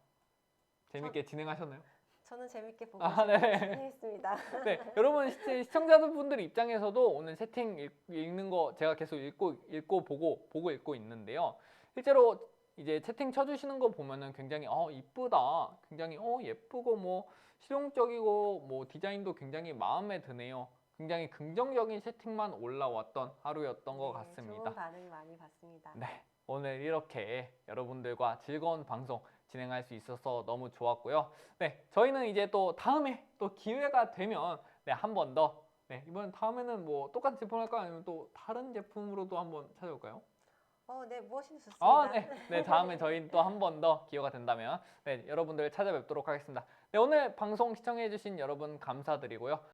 재밌게 진행하셨나요? 저는 재밌게 보고 진행했습니다. 네, 여러분 시청자분들 입장에서도 오늘 채팅 읽는 거 제가 계속 읽고 보고 읽고 있는데요. 실제로 이제 채팅 쳐주시는 거 보면은 굉장히 이쁘다, 굉장히 예쁘고 뭐 실용적이고 뭐 디자인도 굉장히 마음에 드네요. 굉장히 긍정적인 채팅만 올라왔던 하루였던 것 네, 같습니다. 좋은 반응 많이 받습니다. 네, 오늘 이렇게 여러분들과 즐거운 방송 진행할 수 있어서 너무 좋았고요. 네, 저희는 이제 또 다음에 또 기회가 되면 네, 한 번 더. 네, 이번 다음에는 뭐 똑같은 제품 할까요? 아니면 또 다른 제품으로도 한번 찾아올까요? 네, 무엇이든 좋습니다. 아, 네. 네, 다음에 저희는 또 한 번 더 기회가 된다면 네, 여러분들 찾아뵙도록 하겠습니다. 네, 오늘 방송 시청해주신 여러분 감사드리고요.